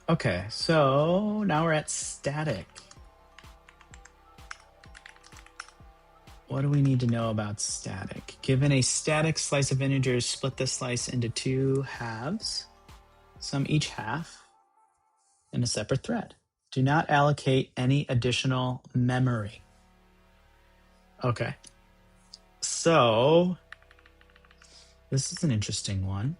Okay, so now we're at static. what do we need to know about static? Given a static slice of integers, split the slice into two halves, sum each half in a separate thread. Do not allocate any additional memory. Okay. So this is an interesting one.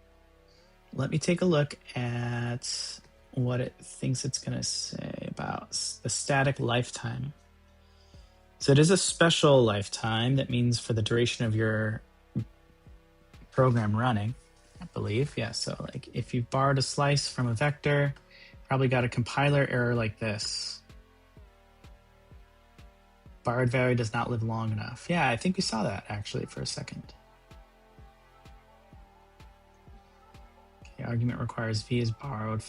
Let me take a look at what it thinks it's going to say about the static lifetime. So it is a special lifetime. That means for the duration of your program running, I believe. Yeah, so like if you've borrowed a slice from a vector, probably got a compiler error like this. Borrowed value does not live long enough. Yeah, I think we saw that actually for a second. Okay, argument requires v is borrowed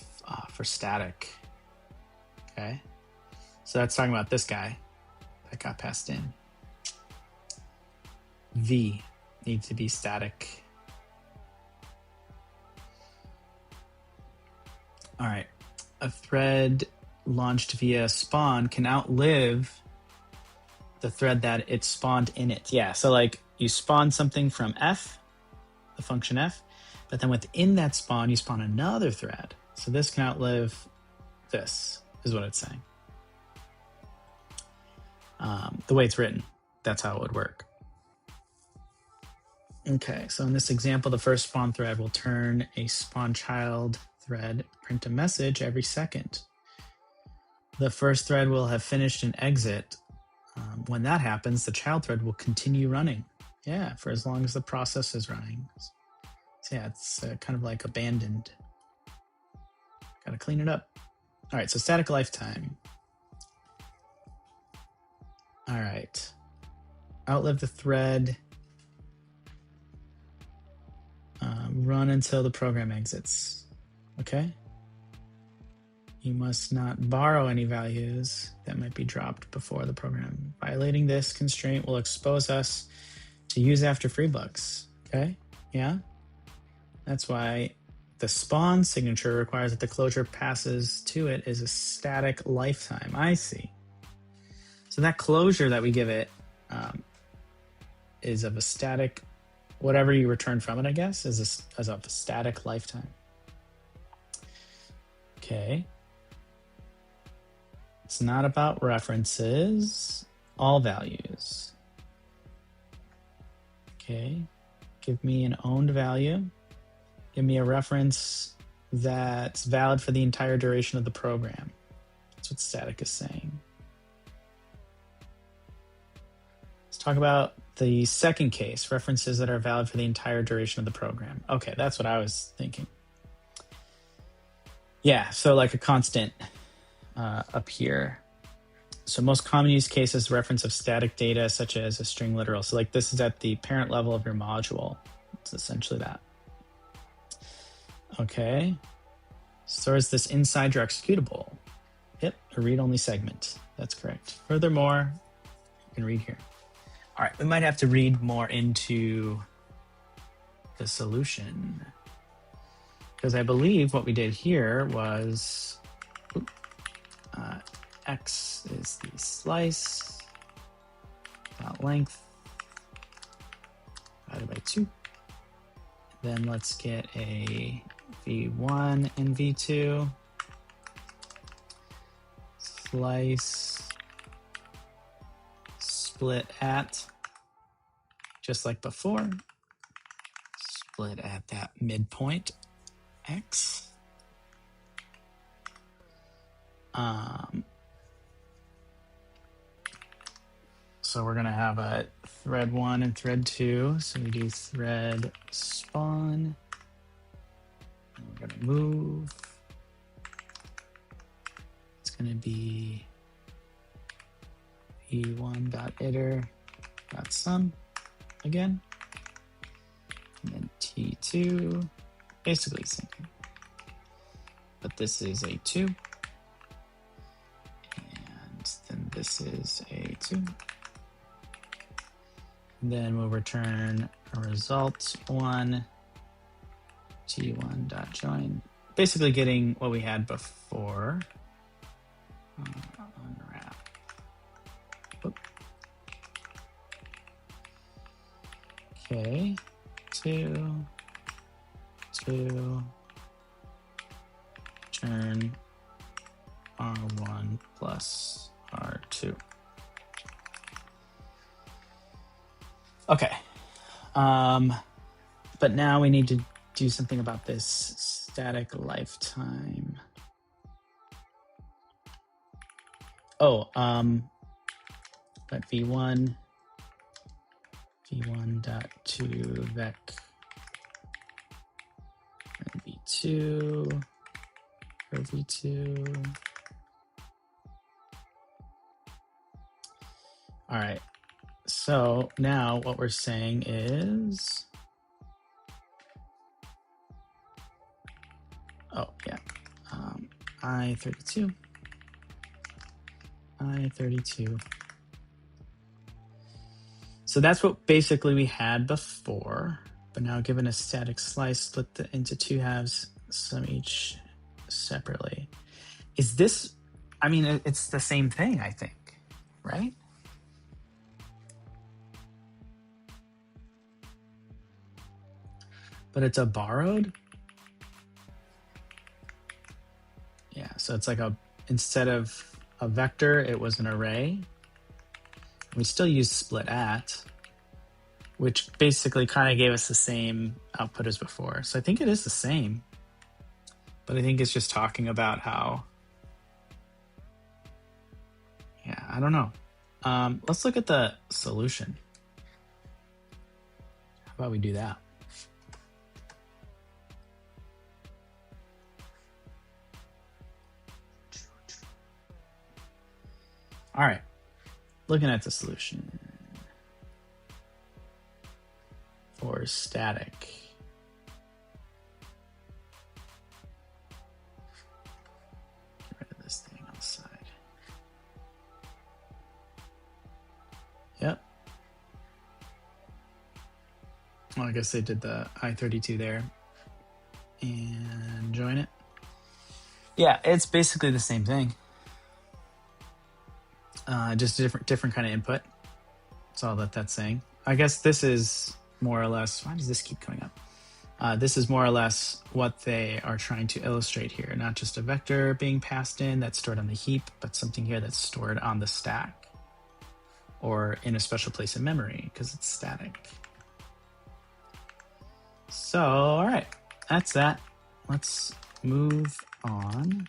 for static. Okay, so that's talking about this guy that got passed in. V needs to be static. All right, a thread launched via spawn can outlive the thread that it spawned in it. Yeah, so like you spawn something from f, the function f, but then within that spawn, you spawn another thread. So this can outlive this, is what it's saying. The way it's written, that's how it would work. Okay, so in this example, the first spawn thread will turn a spawn child thread, print a message every second. The first thread will have finished an exit. When that happens, the child thread will continue running. Yeah, for as long as the process is running. So yeah, it's kind of like abandoned. Got to clean it up. All right, so static lifetime. All right. Outlive the thread. Run until the program exits. Okay. You must not borrow any values that might be dropped before the program. Violating this constraint will expose us to use after free bugs. Okay. Yeah. That's why the spawn signature requires that the closure passes to it is a static lifetime. I see. So that closure that we give it is of a static, whatever you return from it, I guess, is of a static lifetime. Okay. It's not about references, all values. Okay. Give me an owned value. Give me a reference that's valid for the entire duration of the program. That's what static is saying. Let's talk about the second case, references that are valid for the entire duration of the program. Okay, that's what I was thinking. Yeah, so like a constant up here. So most common use cases, reference of static data, such as a string literal. So like this is at the parent level of your module. It's essentially that. Okay. Stores this inside your executable. Yep, a read-only segment. That's correct. Furthermore, you can read here. All right, we might have to read more into the solution because I believe what we did here was x is the slice dot length divided by 2. Then let's get a v1 and v2 slice split at, just like before, split at that midpoint x. So we're going to have a thread 1 and thread 2. So we do thread spawn. And we're going to move. It's going to be v1.iter.sum again. And then t2, basically same thing. But this is a 2. And then this is a 2. Then we'll return a result 1, t1.join. Basically getting what we had before. Unwrap. Oop. k 2 to turn R1 plus R2. Okay. But now we need to do something about this static lifetime. Oh, let v1 dot to vec and v2 for v2. All right. So now what we're saying is, oh yeah, I32. So that's what basically we had before, but now given a static slice, split into two halves, sum each separately. Is this, I mean, it's the same thing, I think, right? But it's a borrowed? Yeah, so it's like instead of a vector, it was an array. We still use split at, which basically kind of gave us the same output as before. So I think it is the same, but I think it's just talking about how, yeah, I don't know. Let's look at the solution. How about we do that? All right, looking at the solution for static. Get rid of this thing on the side. Yep. Well, I guess they did the I32 there and join it. Yeah, it's basically the same thing. Just a different kind of input. That's all that's saying. I guess this is more or less, why does this keep coming up? This is more or less what they are trying to illustrate here. Not just a vector being passed in that's stored on the heap, but something here that's stored on the stack or in a special place in memory because it's static. So, all right, that's that. Let's move on.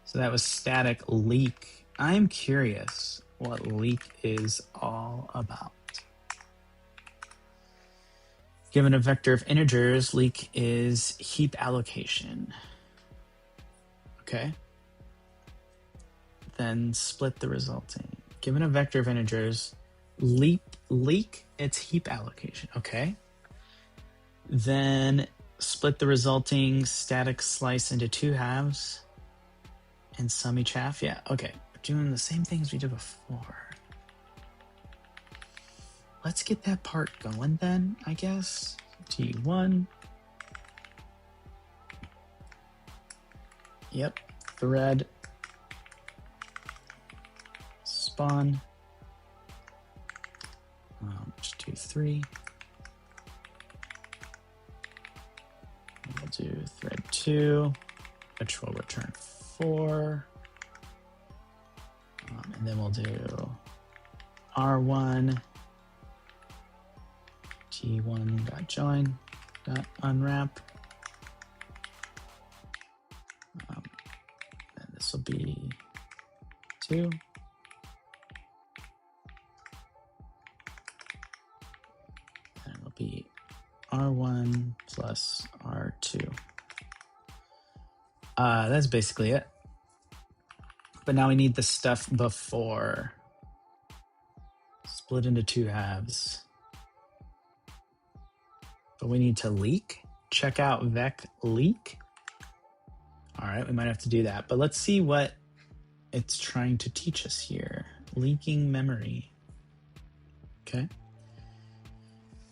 So that was static leak. I'm curious what leak is all about. Given a vector of integers, leak is heap allocation. Okay. Then split the resulting. Given a vector of integers, leak, it's heap allocation. Okay. Then split the resulting static slice into two halves and sum each half. Yeah, okay. We're doing the same things we did before. Let's get that part going then, I guess. T1. Yep, thread. Spawn. 2, 3. We'll do thread 2, which will return 4. And then we'll do R1 T1.join.unwrap. And this will be 2. And it'll be R1 plus R2. That's basically it. But now we need the stuff before. Split into two halves. But we need to leak. Check out vec leak. All right, we might have to do that. But let's see what it's trying to teach us here. Leaking memory. Okay.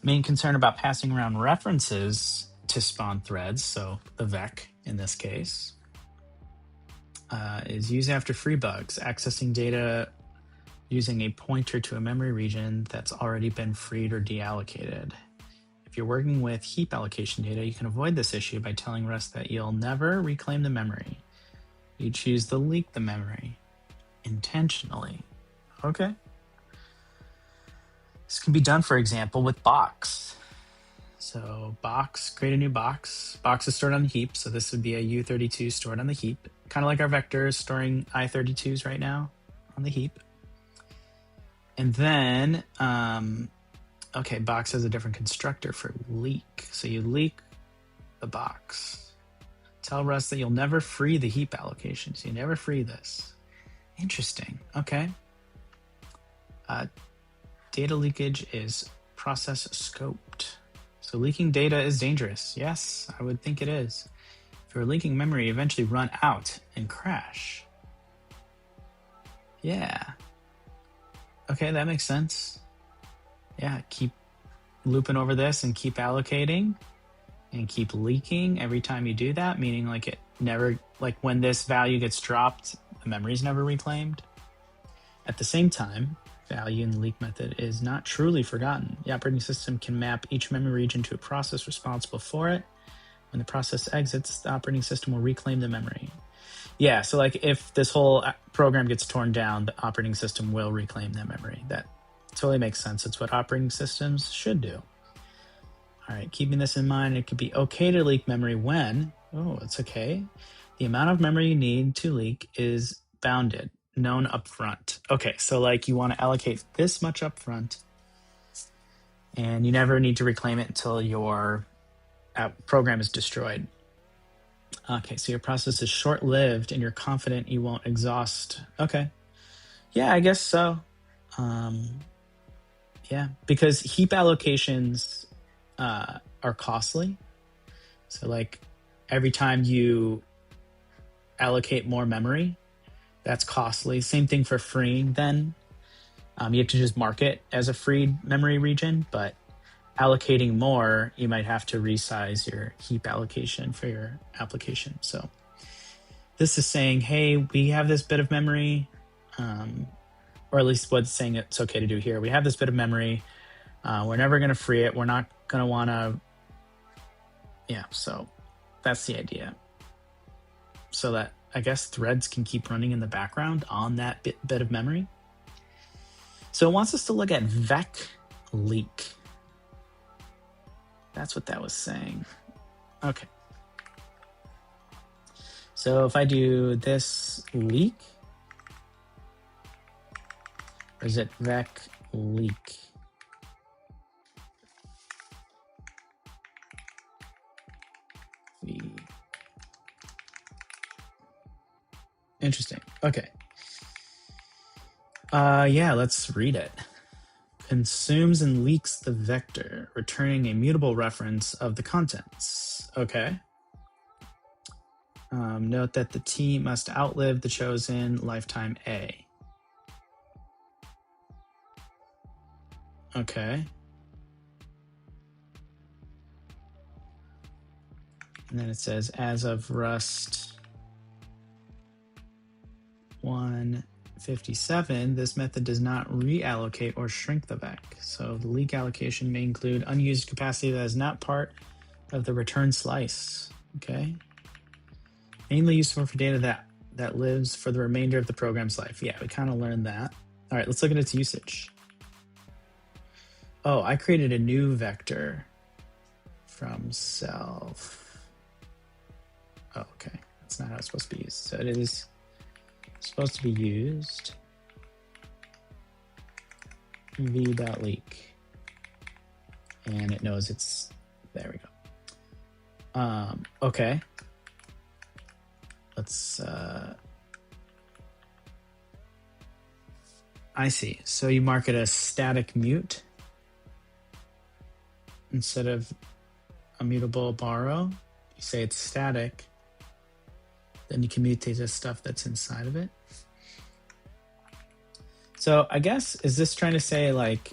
Main concern about passing around references to spawn threads, so the vec in this case. is use after free bugs, accessing data using a pointer to a memory region that's already been freed or deallocated. If you're working with heap allocation data, you can avoid this issue by telling Rust that you'll never reclaim the memory. You choose to leak the memory intentionally. Okay. This can be done, for example, with box. So box, create a new box. Box is stored on the heap, so this would be a U32 stored on the heap. Kind of like our vectors storing I32s right now on the heap. And then, okay, box has a different constructor for leak. So you leak the box. Tell Rust that you'll never free the heap allocation. So you never free this. Interesting. Okay. Data leakage is process scoped. So leaking data is dangerous. Yes, I would think it is. If you're leaking memory, eventually run out and crash. Yeah. Okay, that makes sense. Yeah, keep looping over this and keep allocating and keep leaking every time you do that, meaning like it never, like when this value gets dropped, the memory is never reclaimed. At the same time, value in the leak method is not truly forgotten. The operating system can map each memory region to a process responsible for it. When the process exits, the operating system will reclaim the memory. Yeah, so like if this whole program gets torn down, the operating system will reclaim that memory. That totally makes sense. It's what operating systems should do. All right, keeping this in mind, it could be okay to leak memory when, it's okay. The amount of memory you need to leak is bounded, known upfront. Okay, so like you want to allocate this much upfront, and you never need to reclaim it until your program is destroyed. Okay, so your process is short-lived, and you're confident you won't exhaust. Okay, yeah, I guess so. Yeah, because heap allocations are costly. So like every time you allocate more memory, that's costly. Same thing for freeing then. You have to just mark it as a freed memory region, but allocating more, you might have to resize your heap allocation for your application. So this is saying, hey, we have this bit of memory, or at least what's saying it's okay to do here. We have this bit of memory. We're never going to free it. We're not going to want to. Yeah, so that's the idea. So that I guess threads can keep running in the background on that bit of memory. So it wants us to look at vec leak. That's what that was saying. Okay. So if I do this leak, or is it vec leak? Interesting. Okay. Yeah, let's read it. Consumes and leaks the vector, returning a mutable reference of the contents. Okay. Note that the T must outlive the chosen lifetime A. Okay. And then it says, as of Rust 157, this method does not reallocate or shrink the vec. So the leak allocation may include unused capacity that is not part of the return slice. Okay. Mainly useful for data that lives for the remainder of the program's life. Yeah, we kind of learned that. All right, let's look at its usage. Oh, I created a new vector from self. Oh, okay. That's not how it's supposed to be used. So it is supposed to be used v.leak. And it knows it's, there we go. Okay. Let's, I see. So you mark it as static mute instead of a mutable borrow. You say it's static, then you can mutate the stuff that's inside of it. So I guess, is this trying to say like,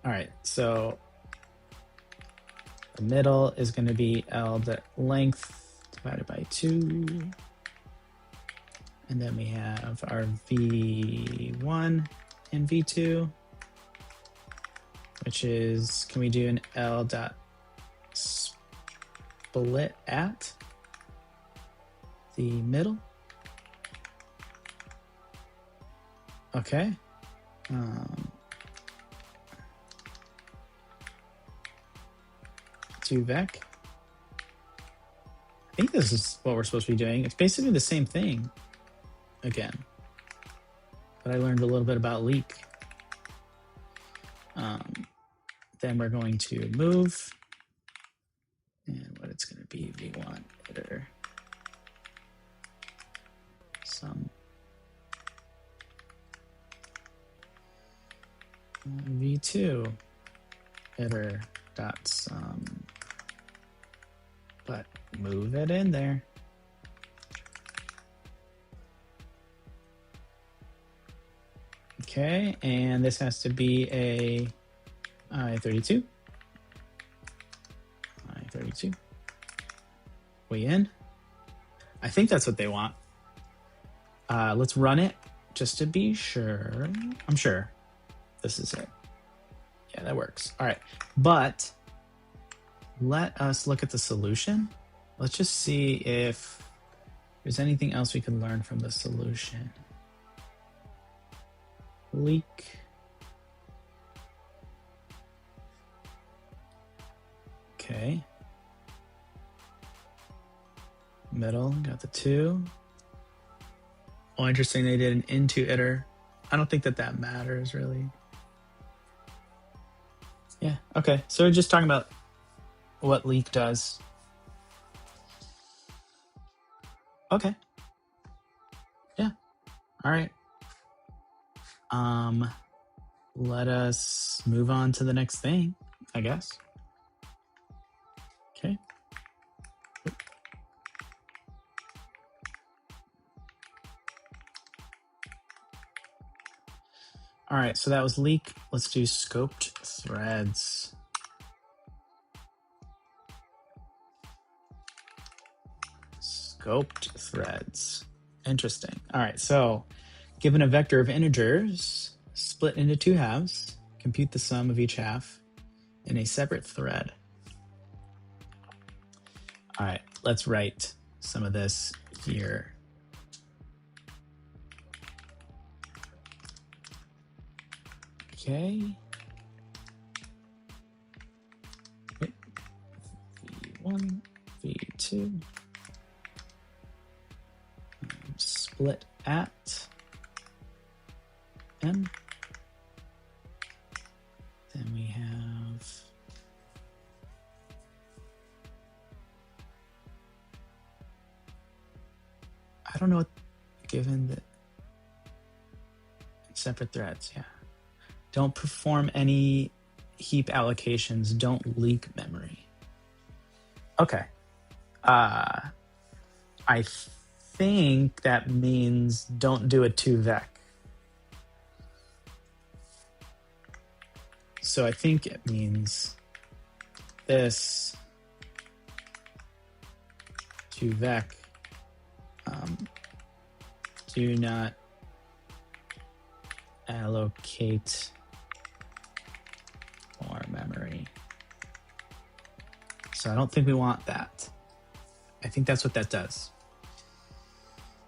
all right, so the middle is going to be L the length divided by 2. And then we have our v1 and v2, which is, can we do an L dot split at the middle? Okay. To vec. I think this is what we're supposed to be doing. It's basically the same thing again, but I learned a little bit about leak. Then we're going to move, and what it's going to be v1 iter sum v2 iter dot sum, but move it in there. Okay, and this has to be a I32. I32. We in? I think that's what they want. Let's run it just to be sure. I'm sure this is it. Yeah, that works. All right, but let us look at the solution. Let's just see if there's anything else we can learn from the solution. Leak. Okay. Middle, got the 2. Oh, interesting, they did an into iter. I don't think that matters really. Yeah, okay. So we're just talking about what leak does. Okay. Yeah. All right. Let us move on to the next thing, I guess. Okay. All right, so that was leak. Let's do scoped threads. Scoped threads. Interesting. All right, so given a vector of integers split into 2 halves, compute the sum of each half in a separate thread. All right, let's write some of this here. Okay. V1, V2. Split at M. Then we have I don't know what, given that separate threads, yeah. Don't perform any heap allocations, don't leak memory. Okay. I think that means don't do a 2vec. So I think it means this 2vec. Do not allocate more memory. So I don't think we want that. I think that's what that does.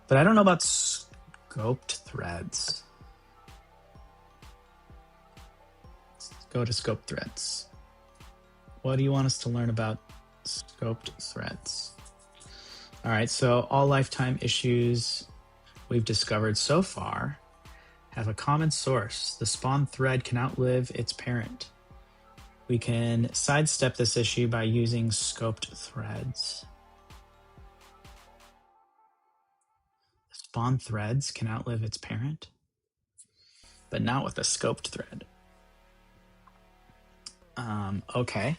But I don't know about scoped threads. Let's go to scoped threads. What do you want us to learn about scoped threads? All right, so all lifetime issues we've discovered so far have a common source. The spawn thread can outlive its parent. We can sidestep this issue by using scoped threads. Spawn threads can outlive its parent, but not with a scoped thread. Okay.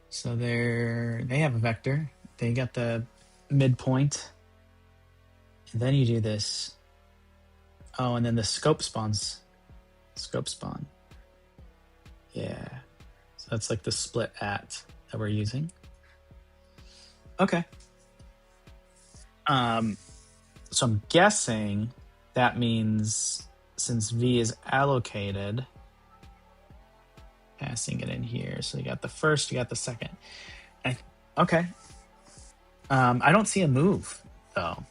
So they have a vector. They got the midpoint. And then you do this. Oh, and then the scope spawns. Scope spawn. Yeah. So that's like the split at that we're using. Okay. So I'm guessing that means since V is allocated, passing it in here. So you got the first, you got the second. Okay. I don't see a move though.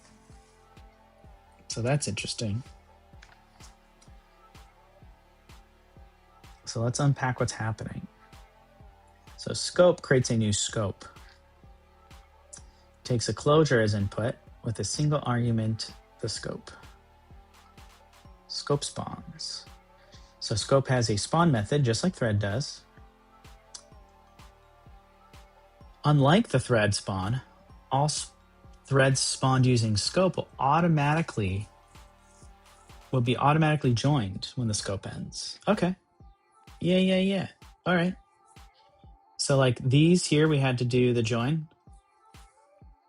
So that's interesting. So let's unpack what's happening. So scope creates a new scope. Takes a closure as input with a single argument, the scope. Scope spawns. So scope has a spawn method, just like thread does. Unlike the thread spawn, all threads spawned using scope will be automatically joined when the scope ends. Okay. Yeah. All right. So like these here, we had to do the join,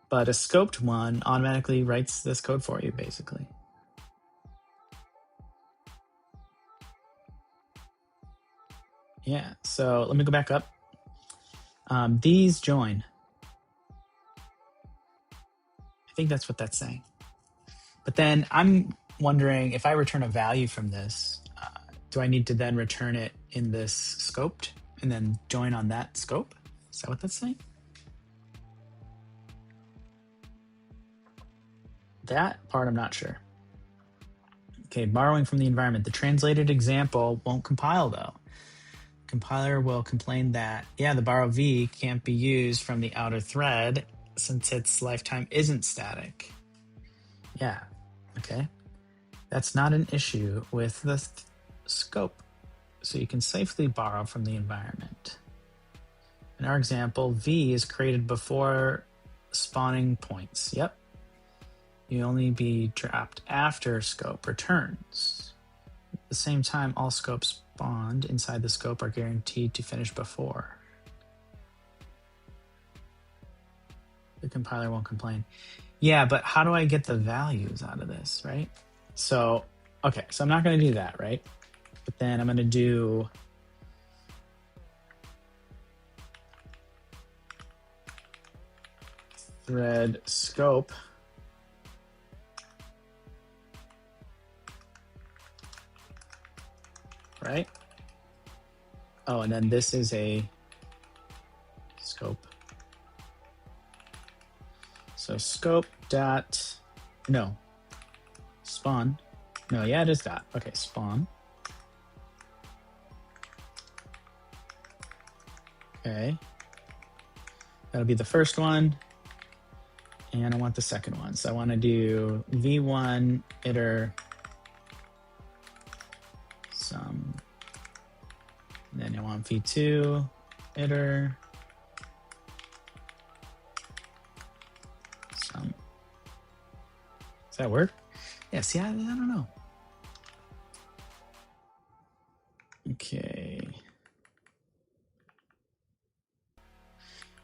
but a scoped one automatically writes this code for you, basically. Yeah, so let me go back up. These join. I think that's what that's saying. But then I'm wondering if I return a value from this, do I need to then return it in this scoped and then join on that scope? Is that what that's saying? That part I'm not sure. Okay, borrowing from the environment. The translated example won't compile though. Compiler will complain that, yeah, the borrow V can't be used from the outer thread since its lifetime isn't static. Yeah, okay. That's not an issue with the scope. So you can safely borrow from the environment. In our example, V is created before spawning points. Yep. You only be dropped after scope returns. At the same time, all scopes spawned inside the scope are guaranteed to finish before. The compiler won't complain. Yeah, but how do I get the values out of this, right? So, okay, so I'm not going to do that, right? But then I'm going to do thread scope. Right? Oh, and then this is a scope. So scope dot, no, spawn. No, yeah, it is dot. Okay, spawn. Okay. That'll be the first one. And I want the second one. So I want to do v1 iter sum. And then I want v2 iter sum. Does that work? Yeah, see, I don't know. Okay.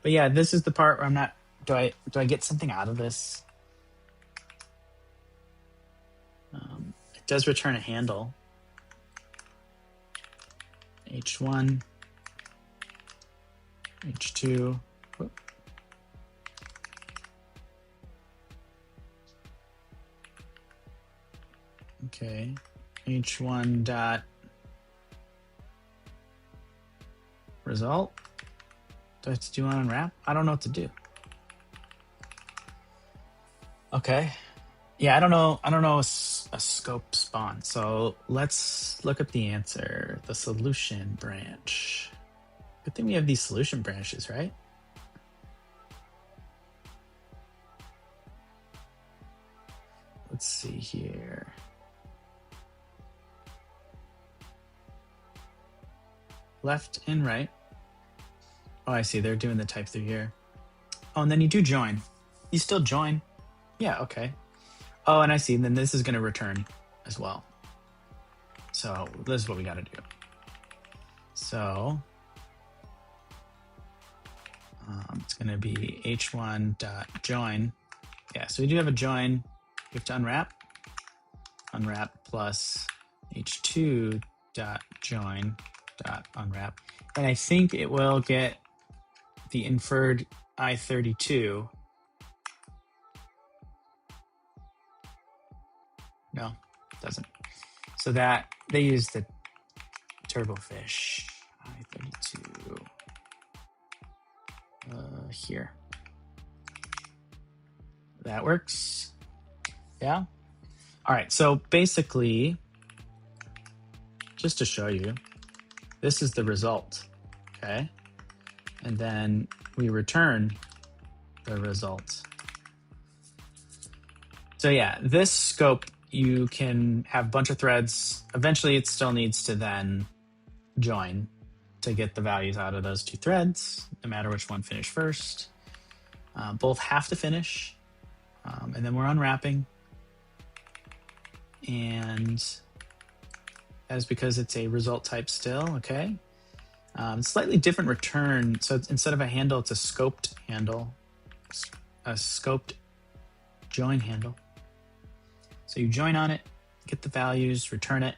But yeah, this is the part where I'm not, do I get something out of this? It does return a handle. H1, H2. Whoop. Okay, H1 dot result. Do I have to do on unwrap? I don't know what to do. Okay. Yeah, I don't know a scope spawn. So let's look up the answer. The solution branch. Good thing we have these solution branches, right? Let's see here. Left and right. Oh, I see. They're doing the type through here. Oh, and then you do join. You still join. Yeah, okay. Oh, and I see. And then this is going to return as well. So this is what we got to do. So it's going to be h1.join. Yeah, so we do have a join. We have to unwrap. Unwrap plus h2.join.unwrap. And I think it will get the inferred I32 No, doesn't. So that they use the Turbofish I32 here. That works. Yeah. All right. So basically, just to show you, this is the result. Okay. And then we return the result. So yeah, this scope, you can have a bunch of threads. Eventually, it still needs to then join to get the values out of those two threads, no matter which one finished first. Both have to finish. And then we're unwrapping. And that is because it's a result type still, okay? Slightly different return. So instead of a handle, it's a scoped handle, a scoped join handle. So you join on it, get the values, return it.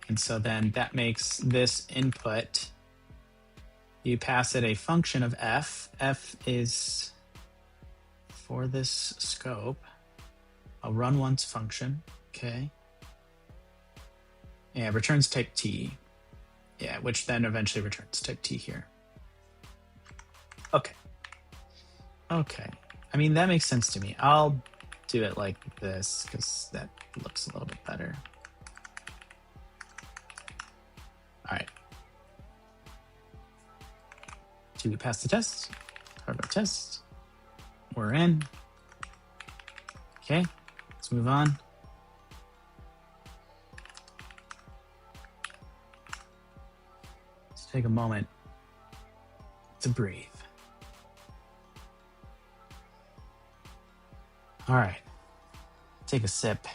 And so then that makes this input, you pass it a function of f. F is for this scope, a run once function, okay? Yeah, returns type T. Yeah, which then eventually returns type T here. Okay. Okay. I mean, that makes sense to me. I'll do it like this because that looks a little bit better. All right. Do we pass the test? Hardware test. We're in. Okay, let's move on. Let's take a moment to breathe. All right, take a sip.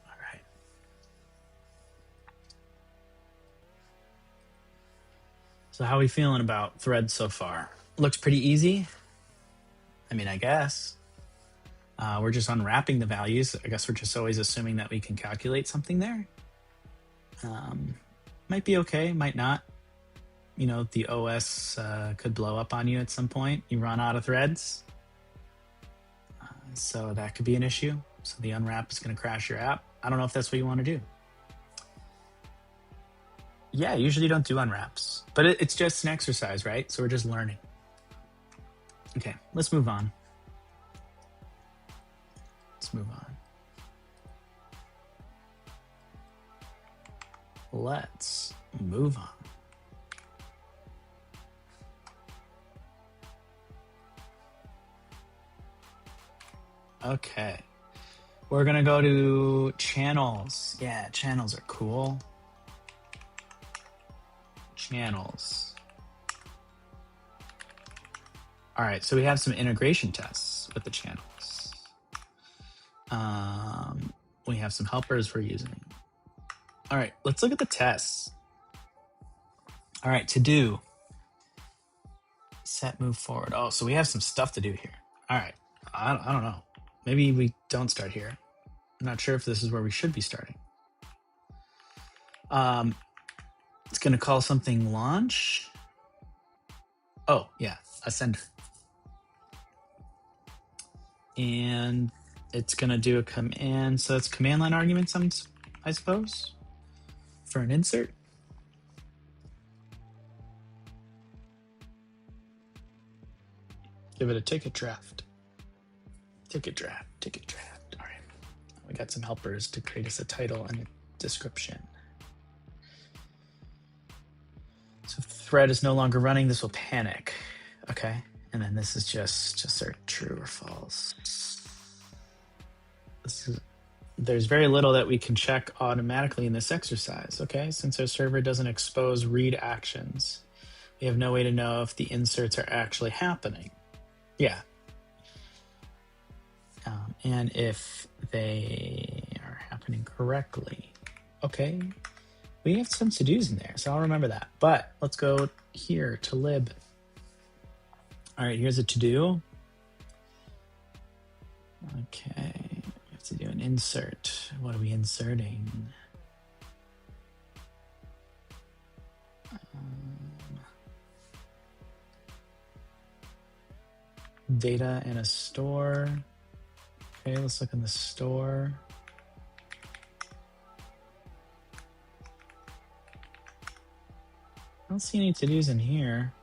All right. So how are we feeling about threads so far? Looks pretty easy. I mean, I guess. We're just unwrapping the values. I guess we're just always assuming that we can calculate something there. Might be okay, might not. You know, the OS could blow up on you at some point. You run out of threads. So that could be an issue. So the unwrap is going to crash your app. I don't know if that's what you want to do. Yeah, usually don't do unwraps, but it's just an exercise, right? So we're just learning. Okay, let's move on. Let's move on. Let's move on. Okay. We're going to go to channels. Yeah, channels are cool. Channels. All right, so we have some integration tests with the channels. We have some helpers we're using. All right, let's look at the tests. All right, to do. Set, move forward. Oh, so we have some stuff to do here. All right, I don't know. Maybe we don't start here. I'm not sure if this is where we should be starting. It's going to call something launch. Oh, yeah, a sender. And it's going to do a command. So it's command line arguments, I suppose, for an insert. Give it a ticket draft. Ticket draft. All right. We got some helpers to create us a title and a description. So if the thread is no longer running, this will panic. Okay. And then this is just assert true or false. There's very little that we can check automatically in this exercise, okay? Since our server doesn't expose read actions, we have no way to know if the inserts are actually happening. Yeah. And if they are happening correctly. Okay. We have some to-dos in there, so I'll remember that. But let's go here to lib. All right, here's a to-do. Okay, we have to do an insert. What are we inserting? Data in a store. Okay, let's look in the store. I don't see any to-dos in here.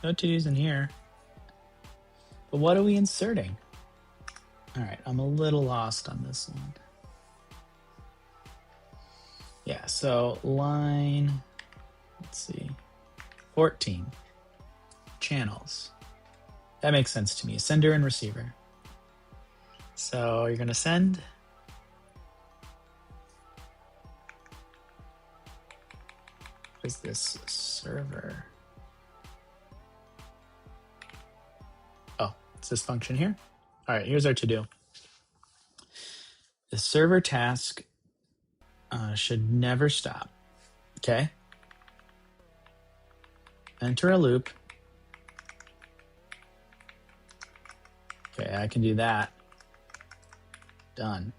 No to-dos in here. But what are we inserting? All right, I'm a little lost on this one. Yeah, so line, let's see, 14, channels. That makes sense to me, sender and receiver. So you're gonna send. What is this server? Oh, it's this function here. All right, here's our to-do. The server task should never stop, okay? Enter a loop. Okay, I can do that. Done.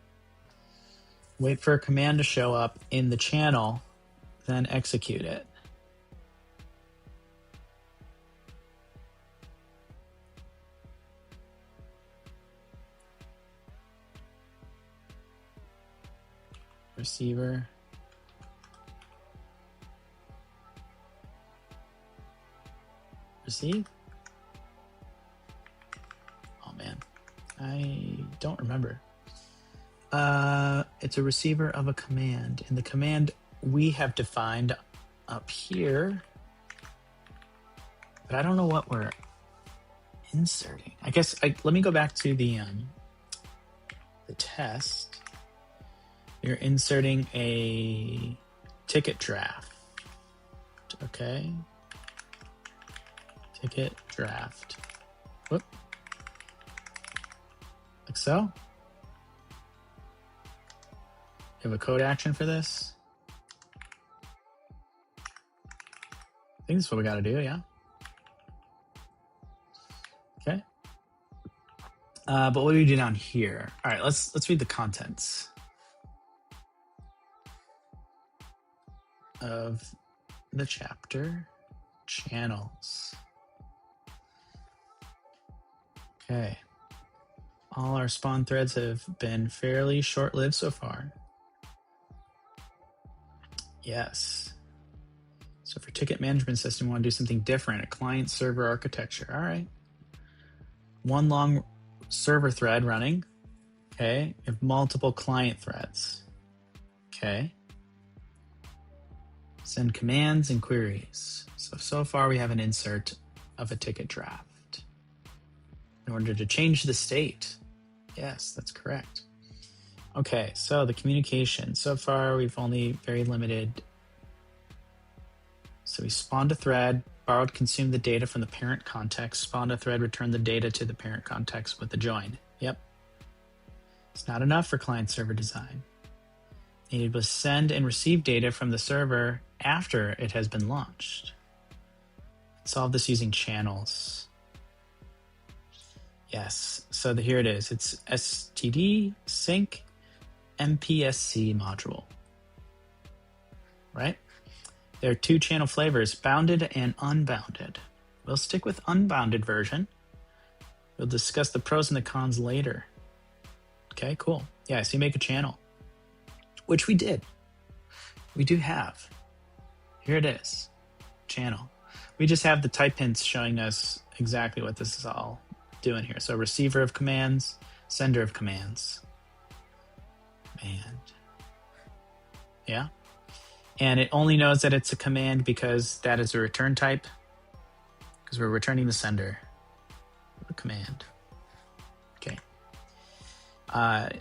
Wait for a command to show up in the channel, then execute it. Receiver. Receive? Oh man, I don't remember. It's a receiver of a command, and the command we have defined up here, but I don't know what we're inserting. I guess let me go back to the test. You're inserting a ticket draft. Okay. Ticket draft. Whoop. Like so. You have a code action for this? I think that's what we got to do, yeah. Okay. But what do we do down here? All right, let's read the contents of the chapter. Channels. Okay. All our spawn threads have been fairly short-lived so far. Yes. So for ticket management system, we want to do something different, a client-server architecture. All right. One long server thread running. Okay. You have multiple client threads. Okay. Send commands and queries. So far we have an insert of a ticket draft. In order to change the state. Yes, that's correct. Okay, so the communication. So far we've only very limited. So we spawned a thread, borrowed, consumed the data from the parent context, spawned a thread, returned the data to the parent context with the join. Yep. It's not enough for client-server design. Needed was send and receive data from the server after it has been launched. Solve this using channels. Yes, so here it is. It's std sync MPSC module, right? There are two channel flavors, bounded and unbounded. We'll stick with unbounded version. We'll discuss the pros and the cons later. Okay, cool. Yeah, so you make a channel, which we did. We do have. Here it is, channel. We just have the type hints showing us exactly what this is all doing here. So receiver of commands, sender of commands. Command. Yeah. And it only knows that it's a command because that is a return type, because we're returning the sender of a command. Okay.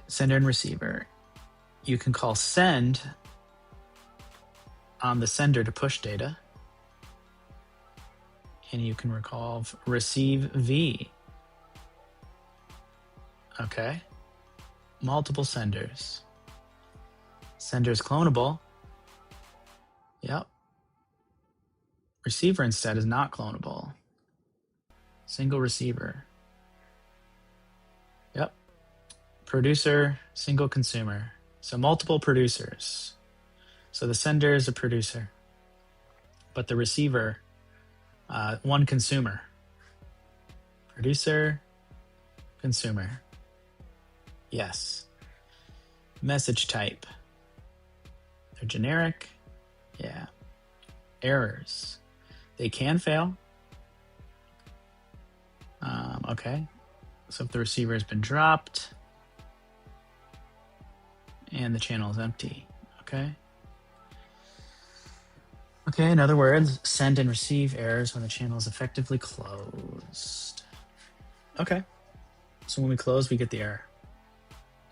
Sender and receiver. You can call send on the sender to push data. And you can recall receive V. Okay. Multiple senders. Sender is clonable. Yep. Receiver instead is not clonable. Single receiver. producer, single consumer. So multiple producers. So the sender is a producer, but the receiver, one consumer. Producer, consumer. Yes. Message type. They're generic. Yeah. Errors. They can fail. Okay. So if the receiver has been dropped and the channel is empty. Okay. Okay, in other words, send and receive errors when the channel is effectively closed. Okay. So when we close, we get the error.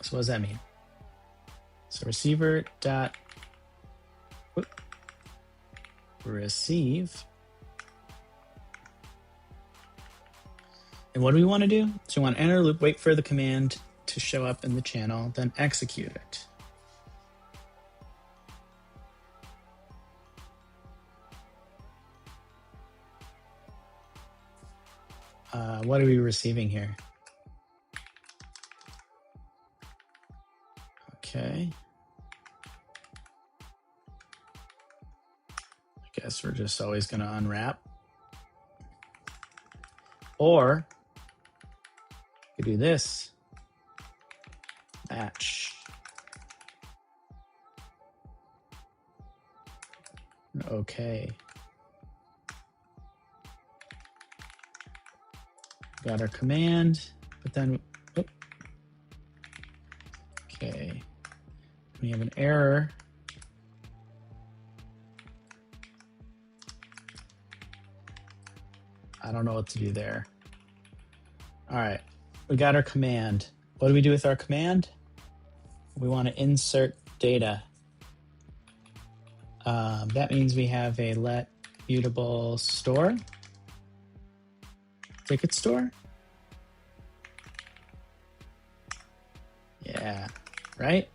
So what does that mean? So receiver dot receive. And what do we want to do? So we want to enter loop, wait for the command to show up in the channel, then execute it. What are we receiving here? Okay. I guess we're just always going to unwrap. Or we do this. Match. Okay. Got our command, but then, okay. We have an error. I don't know what to do there. All right, we got our command. What do we do with our command? We want to insert data. That means we have a let mutable store, ticket store. Yeah, right?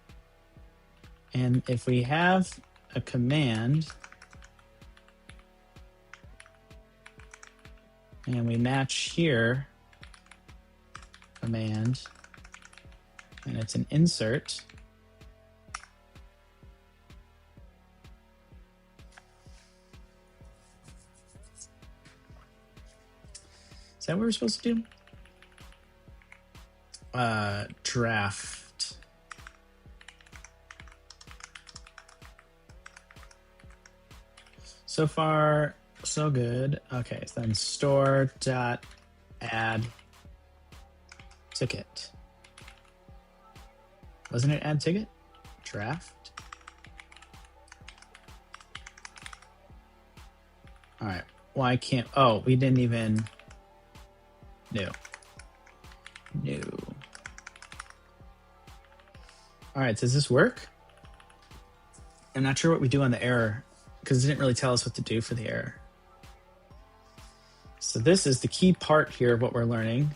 And if we have a command and we match here, command, and it's an insert, is that what we're supposed to do? Draft. So far, so good. Okay, so then store dot add ticket. Wasn't it add ticket? Draft. All right. Why can't? Oh, we didn't even. No. All right, does this work? I'm not sure what we do on the error because it didn't really tell us what to do for the error. So this is the key part here of what we're learning.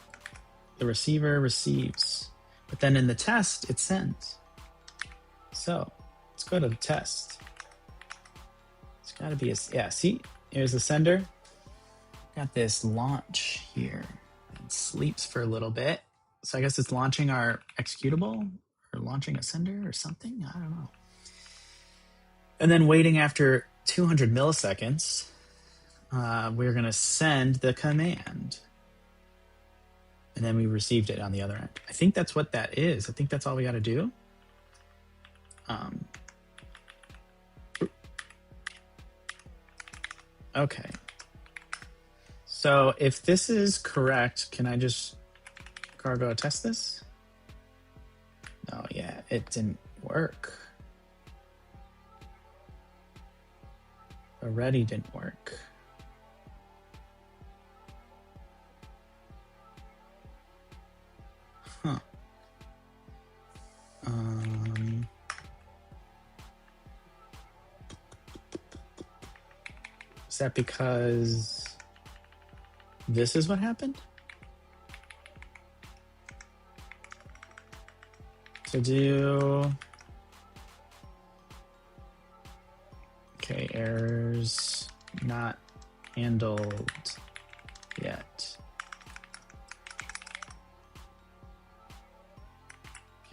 The receiver receives, but then in the test, it sends. So let's go to the test. It's got to be yeah, see, here's the sender. Got this launch here. It sleeps for a little bit. So I guess it's launching our executable or launching a sender or something. I don't know. And then waiting after 200 milliseconds, we're going to send the command. And then we received it on the other end. I think that's what that is. I think that's all we got to do. Okay. So if this is correct, can I just cargo test this? Oh yeah, it didn't work. Already didn't work. Huh. Is that because this is what happened? To do, okay, errors not handled yet.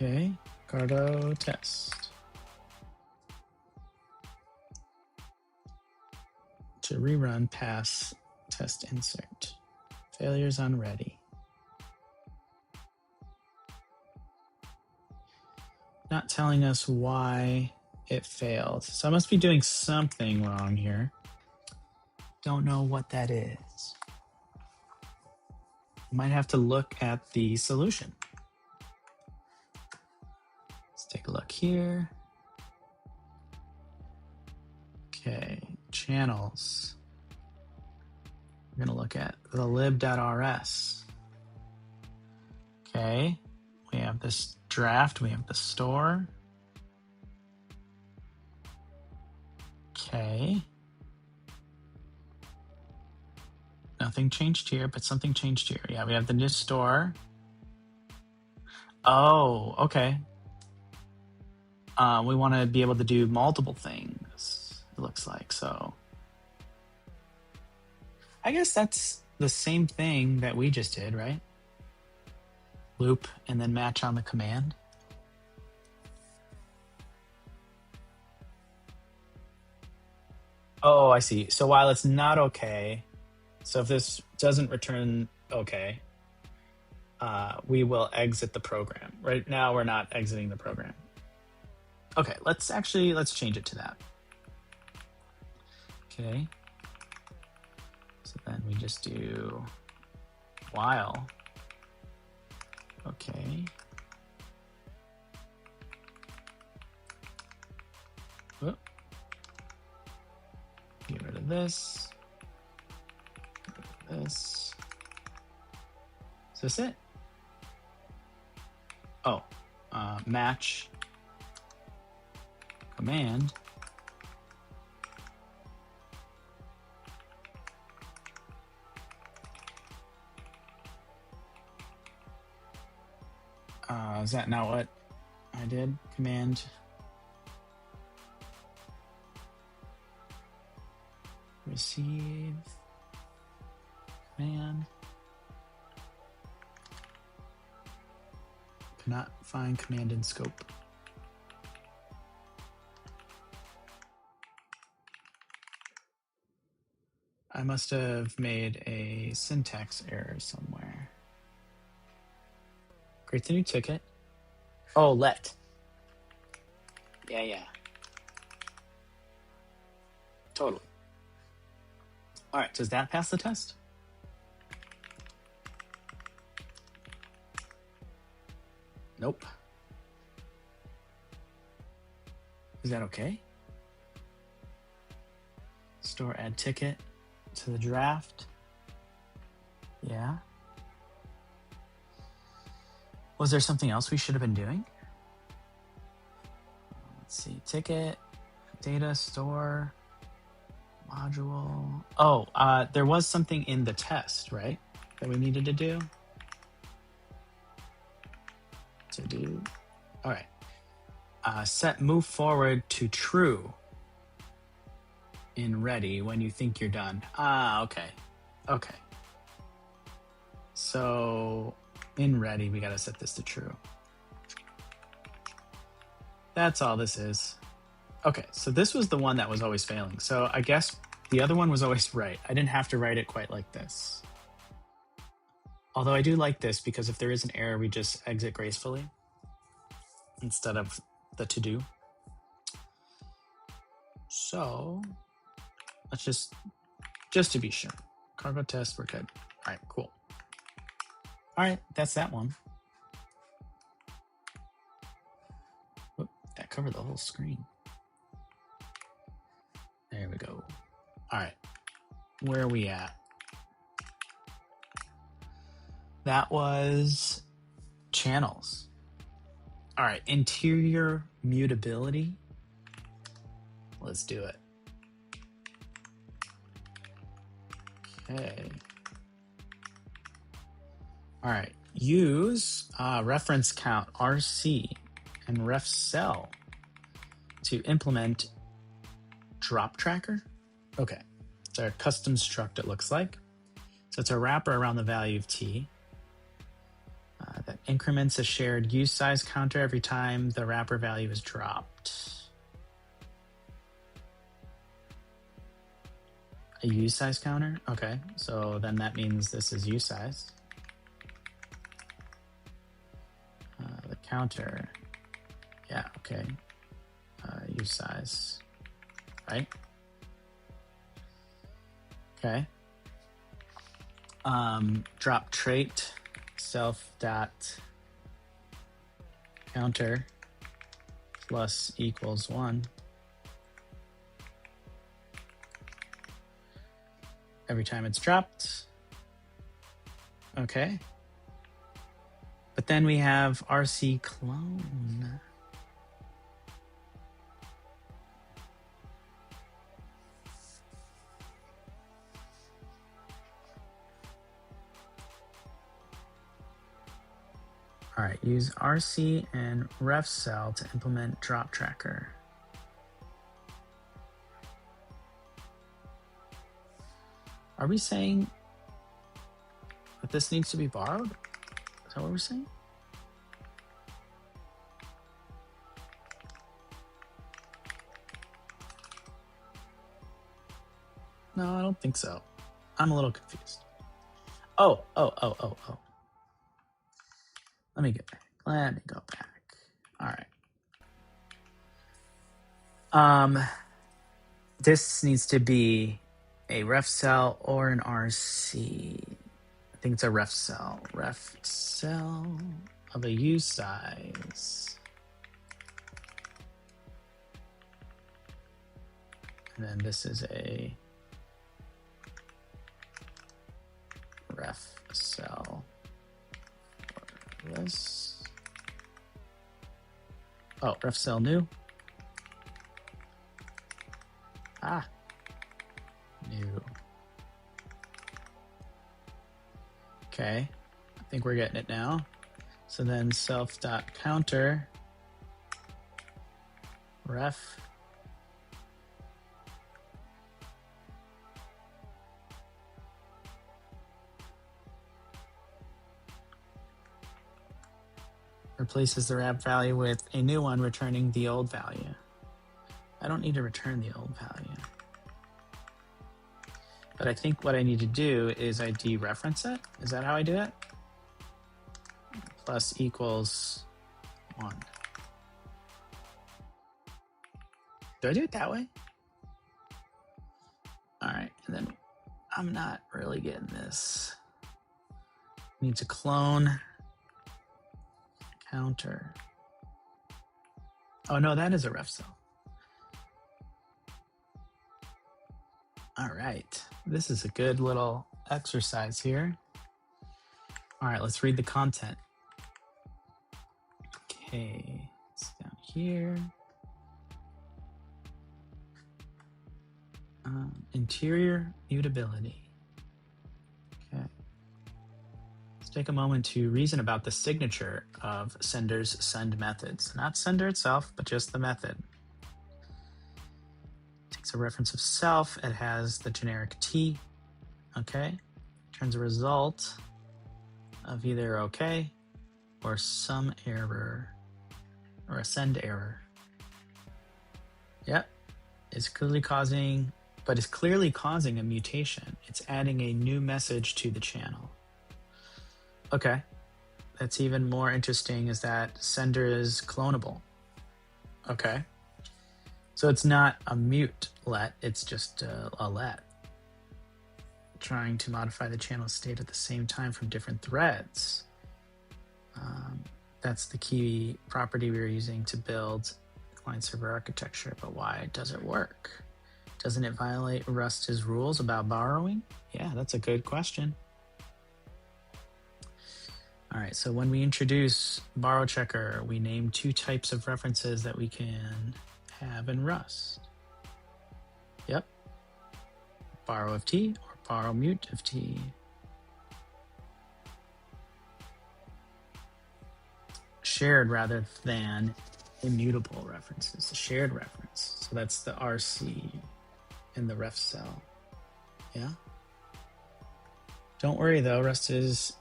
Okay, cargo test. To rerun pass test insert. Failures on ready. Not telling us why it failed. So I must be doing something wrong here. Don't know what that is. Might have to look at the solution. Let's take a look here. Okay, channels. We're gonna look at the lib.rs. Okay, we have this draft, we have the store. Okay. Nothing changed here, but something changed here. Yeah, we have the new store. Oh, okay. We want to be able to do multiple things, it looks like. So I guess that's the same thing that we just did, right? Loop and then match on the command. Oh, I see. So while it's not okay, so if this doesn't return okay, we will exit the program. Right now, we're not exiting the program. Okay, let's change it to that. Okay. So then we just do while. Okay. Whoop. Get rid of this. Get rid of this. Is this it? Oh, match command. Is that not what I did? Command. Receive. Command. Cannot find command in scope. I must have made a syntax error somewhere. Create the new ticket. Oh, let. Yeah. Totally. All right, does that pass the test? Nope. Is that okay? Store add ticket to the draft. Yeah. Was there something else we should have been doing? Let's see, ticket, data, store, module. Oh, there was something in the test, right? That we needed to do. All right. Set move forward to true in ready when you think you're done. Okay. Okay. So in ready, we got to set this to true. That's all this is. Okay, so this was the one that was always failing. So I guess the other one was always right. I didn't have to write it quite like this. Although I do like this because if there is an error, we just exit gracefully instead of the to-do. So let's just to be sure. Cargo test, we're good. All right, cool. All right, that's that one. Oop, that covered the whole screen. There we go. All right, where are we at? That was channels. All right, interior mutability. Let's do it. Okay. All right, use reference count RC and ref cell to implement drop tracker. Okay, it's our custom struct, it looks like. So it's a wrapper around the value of t that increments a shared use size counter every time the wrapper value is dropped. A use size counter? Okay, so then that means this is use size. The counter, yeah, okay. Use size, right? Okay. Drop trait self dot counter plus equals 1 every time it's dropped. Okay. But then we have RC clone. All right, use RC and ref cell to implement drop tracker. Are we saying that this needs to be borrowed? Is that what we're saying? No, I don't think so. I'm a little confused. Oh. Let me get back. Let me go back. All right. This needs to be a ref cell or an RC. I think it's a ref cell. Ref cell of a use size. And then this is a ref cell for this. Oh, ref cell new. New. Okay, I think we're getting it now. So then self.counter ref replaces the wrap value with a new one, returning the old value. I don't need to return the old value. But I think what I need to do is I dereference it. Is that how I do it? Plus equals 1. Do I do it that way? All right, and then I'm not really getting this. Need to clone counter. Oh no, that is a ref cell. All right, this is a good little exercise here. All right, let's read the content. Okay, it's down here. Interior mutability. Okay. Let's take a moment to reason about the signature of sender's send methods. Not sender itself, but just the method. Takes a reference of self. It has the generic T. Okay. Turns a result of either okay or some error or a send error. Yep. It's clearly causing a mutation. It's adding a new message to the channel. Okay. That's even more interesting is that sender is clonable. Okay. So it's not a mute let, it's just a let. Trying to modify the channel state at the same time from different threads. That's the key property we're using to build client-server architecture, but why does it work? Doesn't it violate Rust's rules about borrowing? Yeah, that's a good question. All right, so when we introduce borrow checker, we name 2 types of references that we can have in Rust. Yep, borrow of T or borrow mute of T. Shared rather than immutable references, a shared reference. So that's the RC in the ref cell. Yeah. Don't worry though, Rust is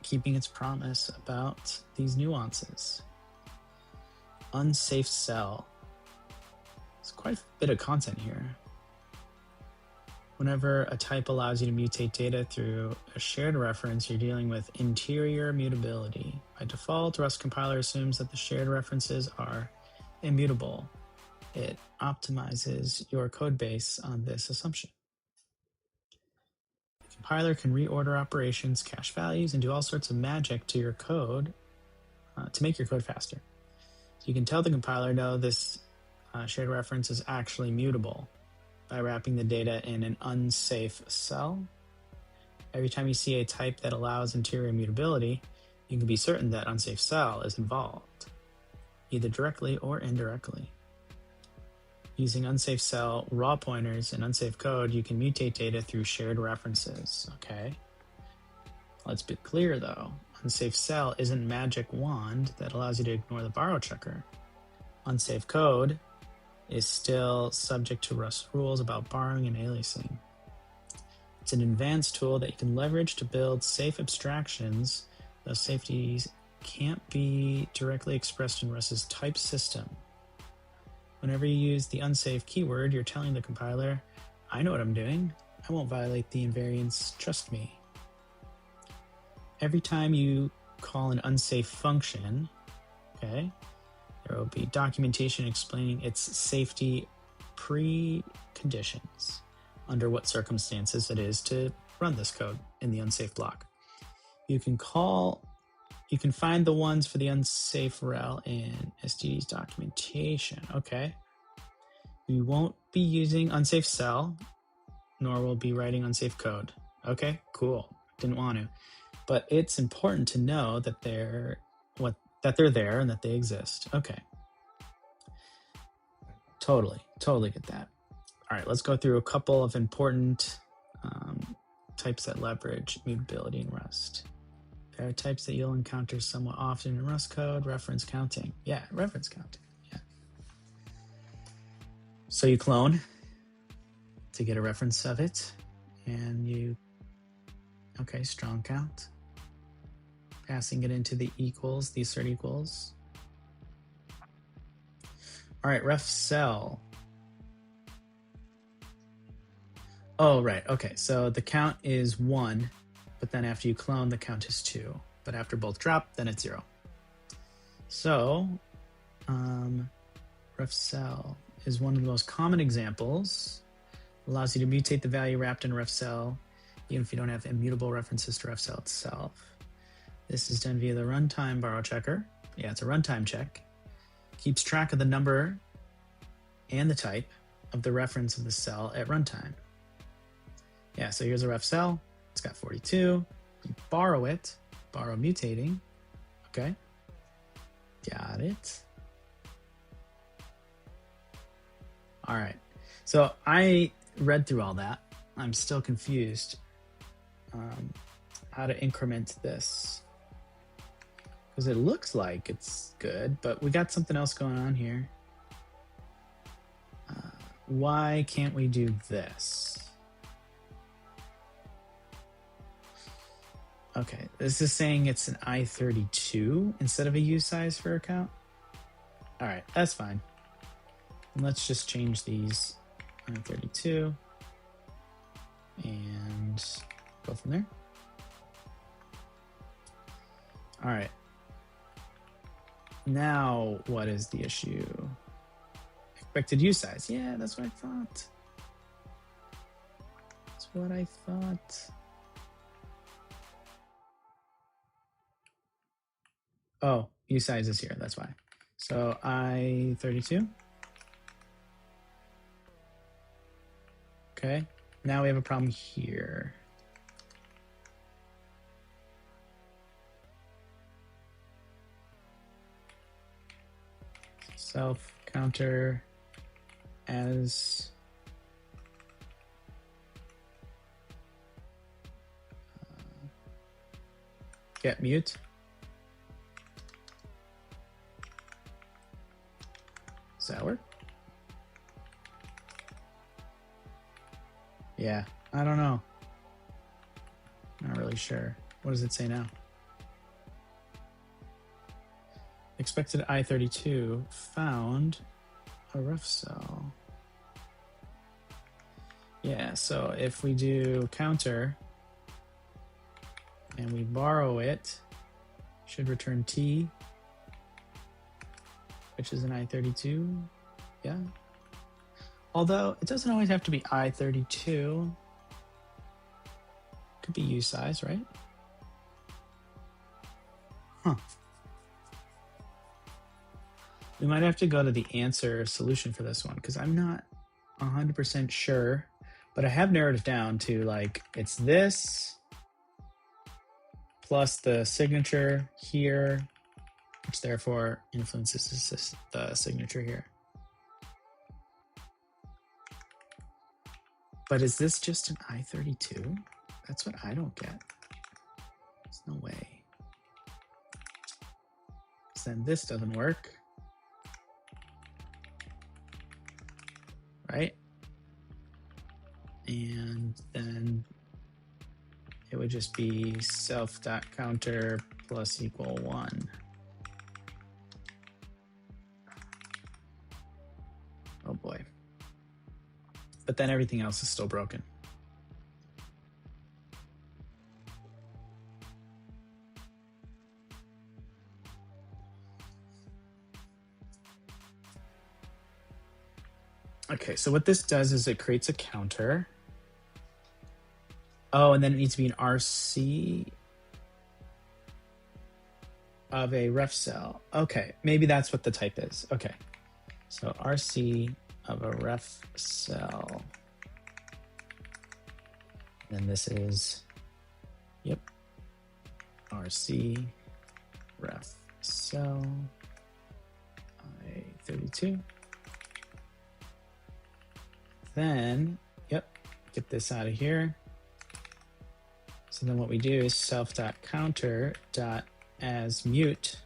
keeping its promise about these nuances. Unsafe cell. There's quite a bit of content here. Whenever a type allows you to mutate data through a shared reference, you're dealing with interior mutability. By default, Rust compiler assumes that the shared references are immutable. It optimizes your code base on this assumption. The compiler can reorder operations, cache values, and do all sorts of magic to your code to make your code faster. So you can tell the compiler, no, this shared reference is actually mutable by wrapping the data in an unsafe cell. Every time you see a type that allows interior mutability, you can be certain that unsafe cell is involved, either directly or indirectly. Using unsafe cell raw pointers and unsafe code, you can mutate data through shared references. Okay. Let's be clear though. Unsafe cell isn't magic wand that allows you to ignore the borrow checker. Unsafe code is still subject to Rust rules about borrowing and aliasing. It's an advanced tool that you can leverage to build safe abstractions. Those safeties can't be directly expressed in Rust's type system. Whenever you use the unsafe keyword, you're telling the compiler, I know what I'm doing. I won't violate the invariance, trust me. Every time you call an unsafe function, okay, there will be documentation explaining its safety preconditions, under what circumstances it is to run this code in the unsafe block. You can find the ones for the unsafe rel in STD's documentation. Okay. We won't be using unsafe cell, nor will be writing unsafe code. Okay, cool. Didn't want to. But it's important to know that they're there and that they exist. Okay. Totally get that. All right, let's go through a couple of important types that leverage mutability in Rust. There are types that you'll encounter somewhat often in Rust code. Reference counting. Yeah, reference counting. Yeah. So you clone to get a reference of it, and strong count. Passing it into the equals, the assert equals. All right, ref cell. Oh, right. Okay, so the count is 1, but then after you clone, the count is 2. But after both drop, then it's 0. So, ref cell is one of the most common examples. Allows you to mutate the value wrapped in ref cell, even if you don't have immutable references to ref cell itself. This is done via the runtime borrow checker. Yeah, it's a runtime check. Keeps track of the number and the type of the reference of the cell at runtime. Yeah, so here's a ref cell. It's got 42. You borrow it, borrow mutating. Okay. Got it. All right. So I read through all that. I'm still confused how to increment this, because it looks like it's good, but we got something else going on here. Why can't we do this? Okay, this is saying it's an I32 instead of a U size for a count. All right, that's fine. Let's just change these I32 and go from there. All right. Now, what is the issue? Expected U size. Yeah, that's what I thought. That's what I thought. Oh, U size is here. That's why. So I32. Okay. Now we have a problem here. Self counter as get mute. Does that work? Yeah, I don't know. Not really sure. What does it say now? expected I32 found a ref cell. Yeah, so if we do counter and we borrow it, should return T, which is an I32. Yeah. Although it doesn't always have to be I32. Could be U size, right? Huh. We might have to go to the answer solution for this one because I'm not 100% sure, but I have narrowed it down to like, it's this plus the signature here, which therefore influences the signature here. But is this just an I32? That's what I don't get. There's no way. So then this doesn't work. Right? And then it would just be self.counter plus equal 1. Oh boy. But then everything else is still broken. Okay, so what this does is it creates a counter. Oh, and then it needs to be an RC of a ref cell. Okay, maybe that's what the type is. Okay, so RC of a ref cell. And this is, yep, RC ref cell I32. Then, yep, get this out of here. So then what we do is self.counter.asMute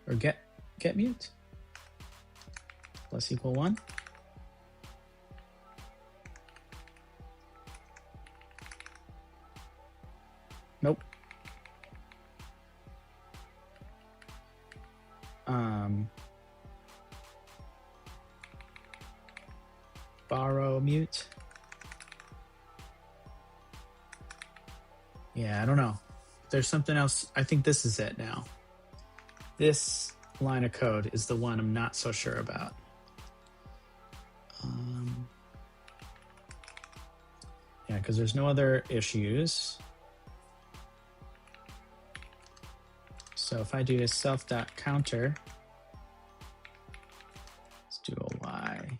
or get mute plus equal 1. Nope. Borrow mute. Yeah, I don't know. There's something else. I think this is it now. This line of code is the one I'm not so sure about. Yeah, because there's no other issues. So if I do a self.counter, let's do a Y.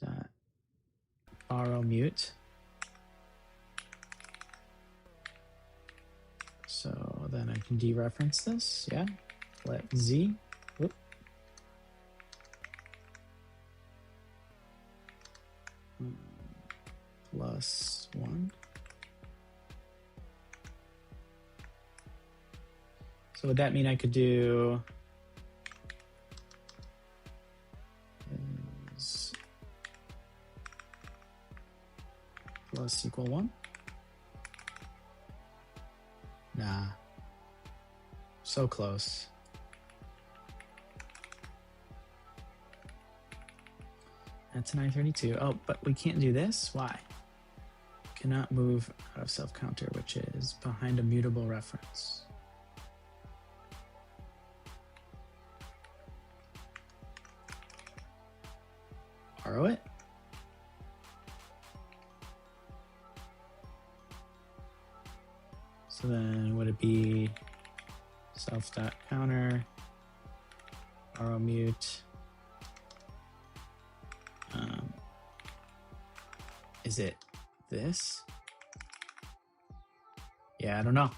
Dot borrow mute. So then I can dereference this, yeah. Let Z, whoop. Plus 1. So would that mean I could do is plus equal 1? Nah. So close. That's an I32. Oh, but we can't do this? Why? Cannot move out of self-counter, which is behind a mutable reference. Borrow it? So then would it be self.counter, borrow mute? Is it this? Yeah, I don't know.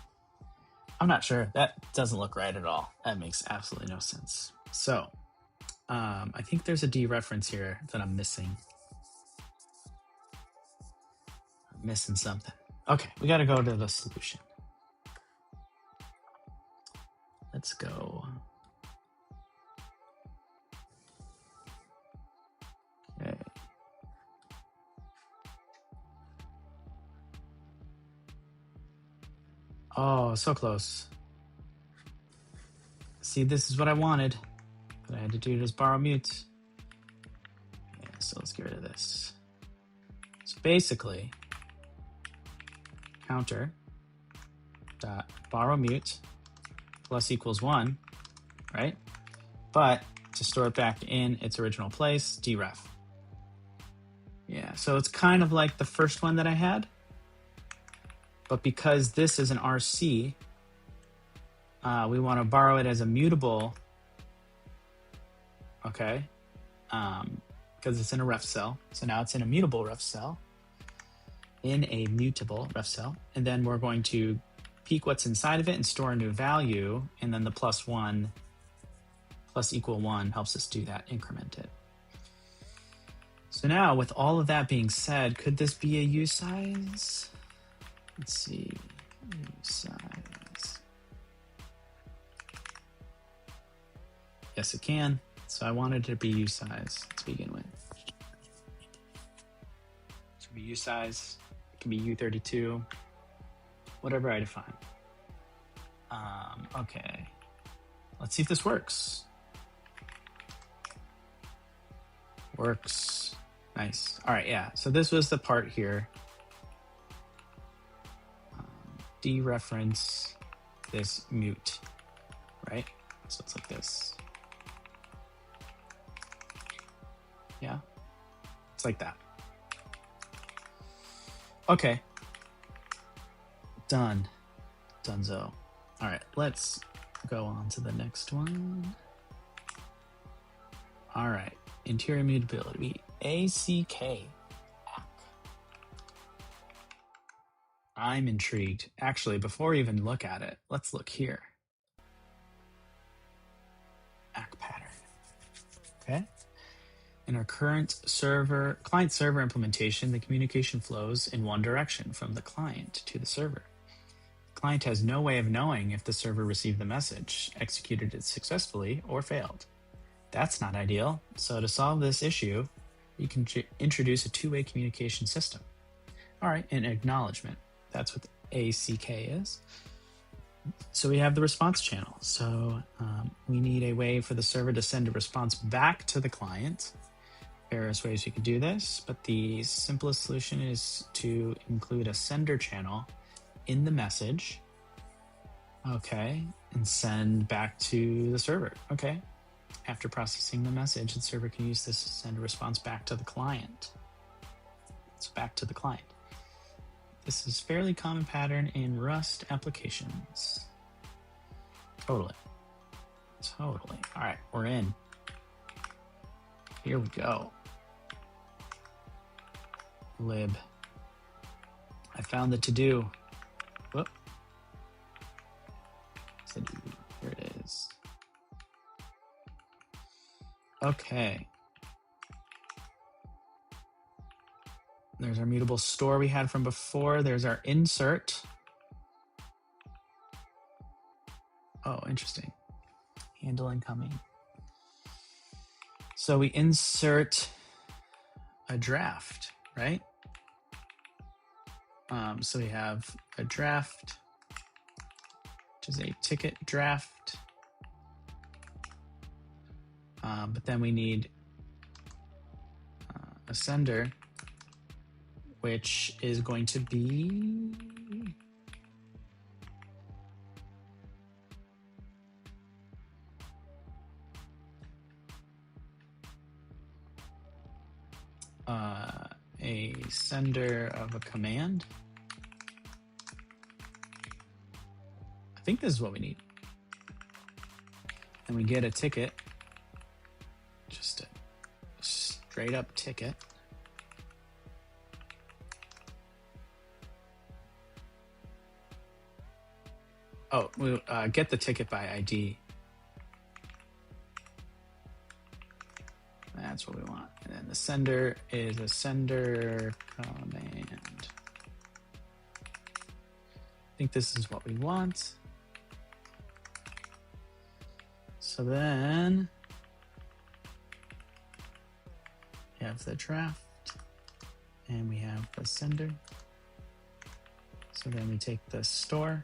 I'm not sure. That doesn't look right at all. That makes absolutely no sense. So I think there's a dereference here that I'm missing. I'm missing something. Okay, we got to go to the solution. Let's go. Okay. Oh, so close. see, this is what I wanted, but I had to do it as borrow mute. Yeah, so let's get rid of this. So basically, counter dot borrow mute plus equals 1, right? But to store it back in its original place, deref. Yeah, so it's kind of like the first one that I had, but because this is an RC, we want to borrow it as a mutable, okay? Because it's in a ref cell. So now it's in a mutable ref cell, and then we're going to peek what's inside of it and store a new value, and then the +1 plus equal 1 helps us do that, increment it. So now, with all of that being said, could this be a usize? Let's see, usize. Yes, it can. So I wanted it to be usize to begin with. So it can be usize, it can be U32, whatever I define. Okay, let's see if this works. Works. Nice. All right, yeah. So this was the part here. Dereference this mute, right? So it's like this. Yeah, it's like that. Okay. Done. Donezo. All right, let's go on to the next one. All right, interior mutability, ACK. I'm intrigued. Actually, before we even look at it, let's look here. ACK pattern. Okay. In our current client-server implementation, the communication flows in one direction from the client to the server. The client has no way of knowing if the server received the message, executed it successfully, or failed. That's not ideal. So to solve this issue, you can introduce a two-way communication system. All right, an acknowledgement. That's what the ACK is. So we have the response channel. So we need a way for the server to send a response back to the client. Various ways you can do this, but the simplest solution is to include a sender channel in the message. Okay, and send back to the server. Okay. After processing the message, the server can use this to send a response back to the client. So back to the client. This is fairly common pattern in Rust applications. Totally. All right, we're in. Here we go. Lib. I found the to-do. Whoop. Here it is. Okay. There's our mutable store we had from before. There's our insert. Oh, interesting. Handle incoming. So we insert a draft, right? So we have a draft, which is a ticket draft. But then we need a sender, which is going to be a sender of a command. I think this is what we need. And we get a ticket, just a straight up ticket. Oh, we'll get the ticket by ID. That's what we want. And then the sender is a sender command. I think this is what we want. So then we have the draft and we have the sender. So then we take the store,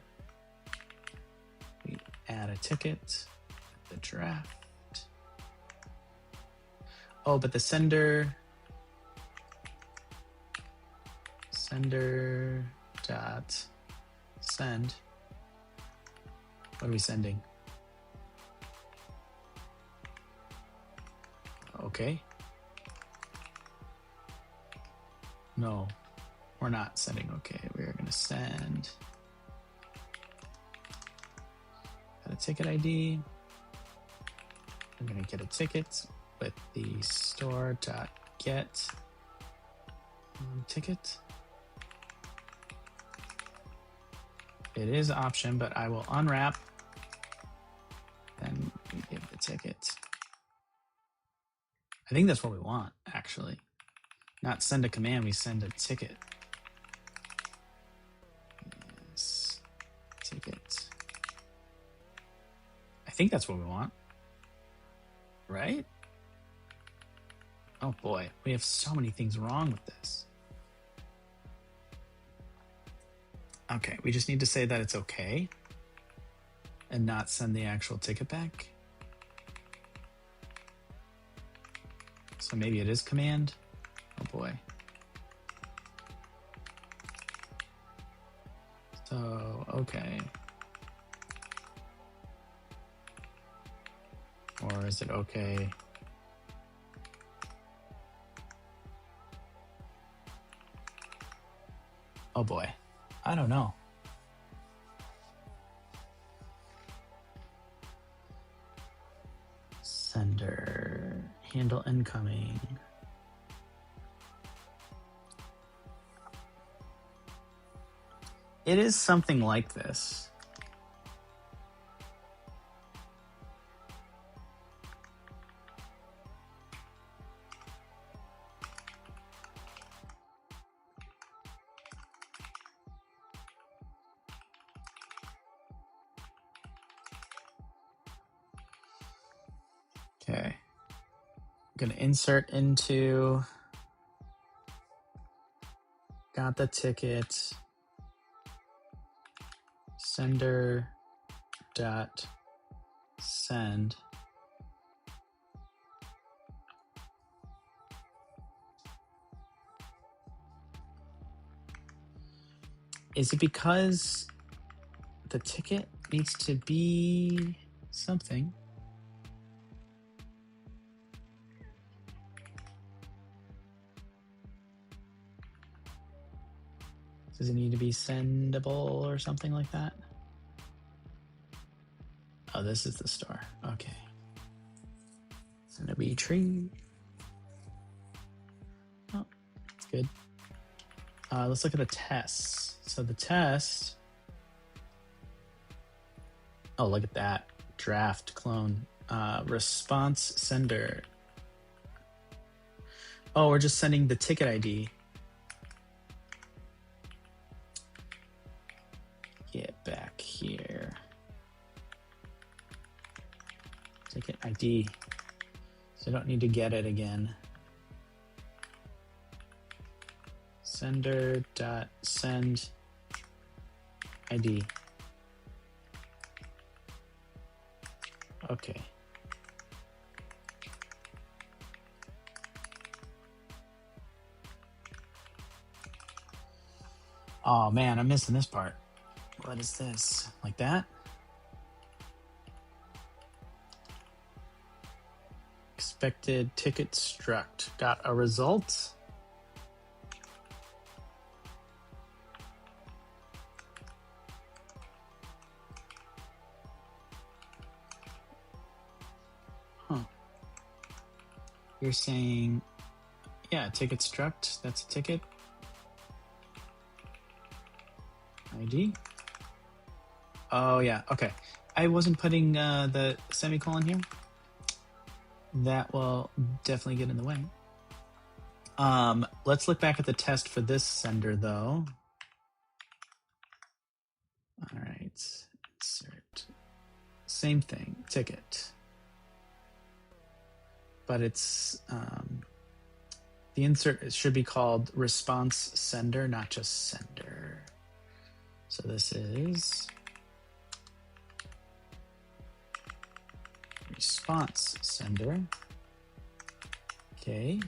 we add a ticket, the draft. Oh, but the sender dot send. What are we sending? Okay. No, we're not sending. Okay, we're going to send a ticket ID. I'm going to get a ticket with the store.get ticket. It is option, but I will unwrap. Then we give the ticket. I think that's what we want, actually. Not send a command, we send a ticket. Yes, ticket. I think that's what we want. Right? Oh boy, we have so many things wrong with this. Okay, we just need to say that it's okay and not send the actual ticket back. So maybe it is command. Oh boy. So, okay. Or is it okay? Oh boy, I don't know. Sender, handle incoming. It is something like this. Okay, I'm gonna insert into, got the ticket, sender dot send. Is it because the ticket needs to be something? Does it need to be sendable or something like that? Oh, this is the store. Okay. Send a B tree. Oh, that's good. Let's look at the tests. So the test. Oh, look at that. Draft clone. Response sender. Oh, we're just sending the ticket ID. Get back here. Ticket ID. So I don't need to get it again. Sender dot send ID. Okay. Oh man, I'm missing this part. What is this? Like that? Expected ticket struct. Got a result? Huh. You're saying, yeah, ticket struct, that's a ticket. ID. Oh yeah, okay. I wasn't putting the semicolon here. That will definitely get in the way. Let's look back at the test for this sender though. All right, insert. Same thing, ticket. But it's, the insert should be called response sender, not just sender. So this is response sender. Okay.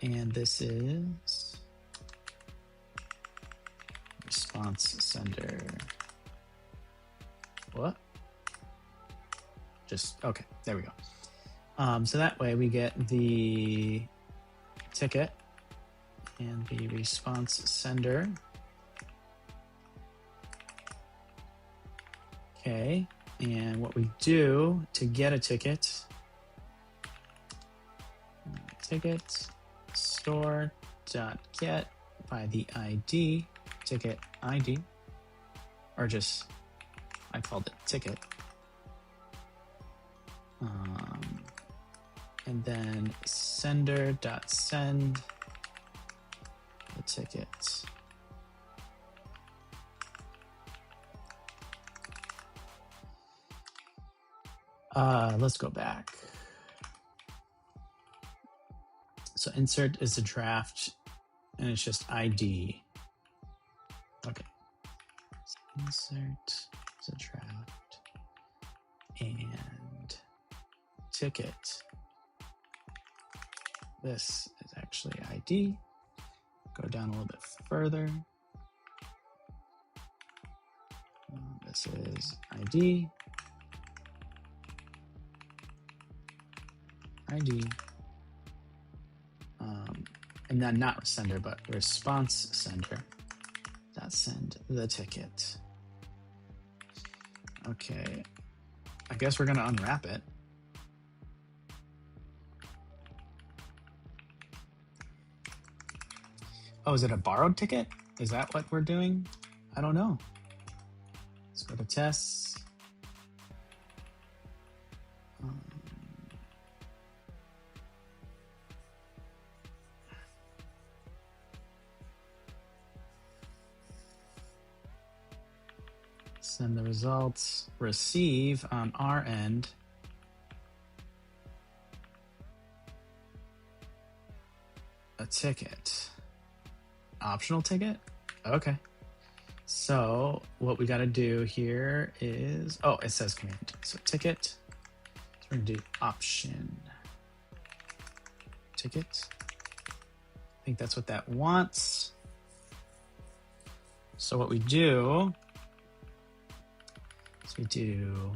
And this is response sender. What? Just, okay, there we go. So that way we get the ticket and the response sender. Okay, and what we do to get a ticket, store.get by the ID, ticket ID, or just, I called it ticket. And then sender.send the ticket. Let's go back. So insert is a draft and it's just ID. Okay. Insert is a draft and ticket. This is actually ID. Go down a little bit further. This is ID. ID. And then not sender, but response sender. Send the ticket. Okay. I guess we're gonna unwrap it. Oh, is it a borrowed ticket? Is that what we're doing? I don't know. Let's go to tests. Send the results. Receive on our end. A ticket. Optional ticket? Okay. So what we got to do here is, oh, it says command. So ticket. So we're going to do option. Ticket. I think that's what that wants. So what we do is we do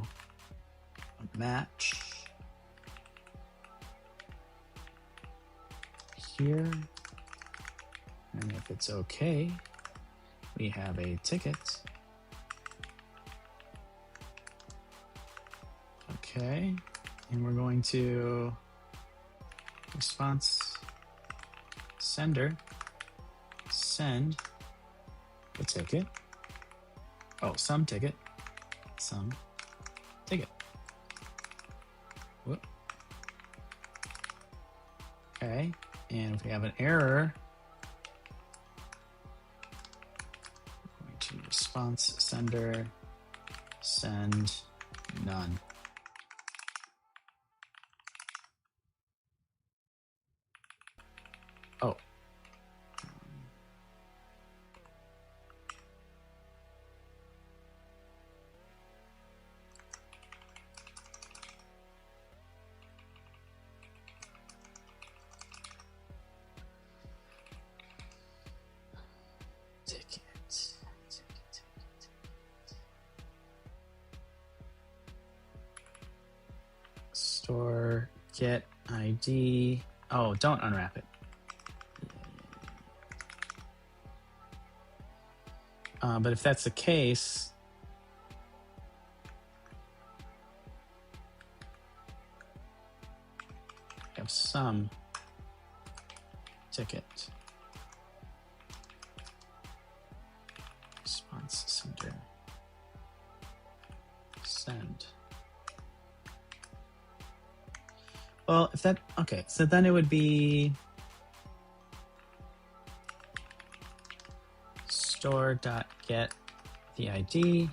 a match here. And if it's okay, we have a ticket. Okay, and we're going to response sender, send the ticket. Oh, some ticket, some ticket. Whoop. Okay, and if we have an error, we're going to response sender, send none. Oh. Store get ID. Oh, don't unwrap it. But if that's the case, we have some ticket. Response sender. Send. Well, if that, okay, so then it would be store.get the ID,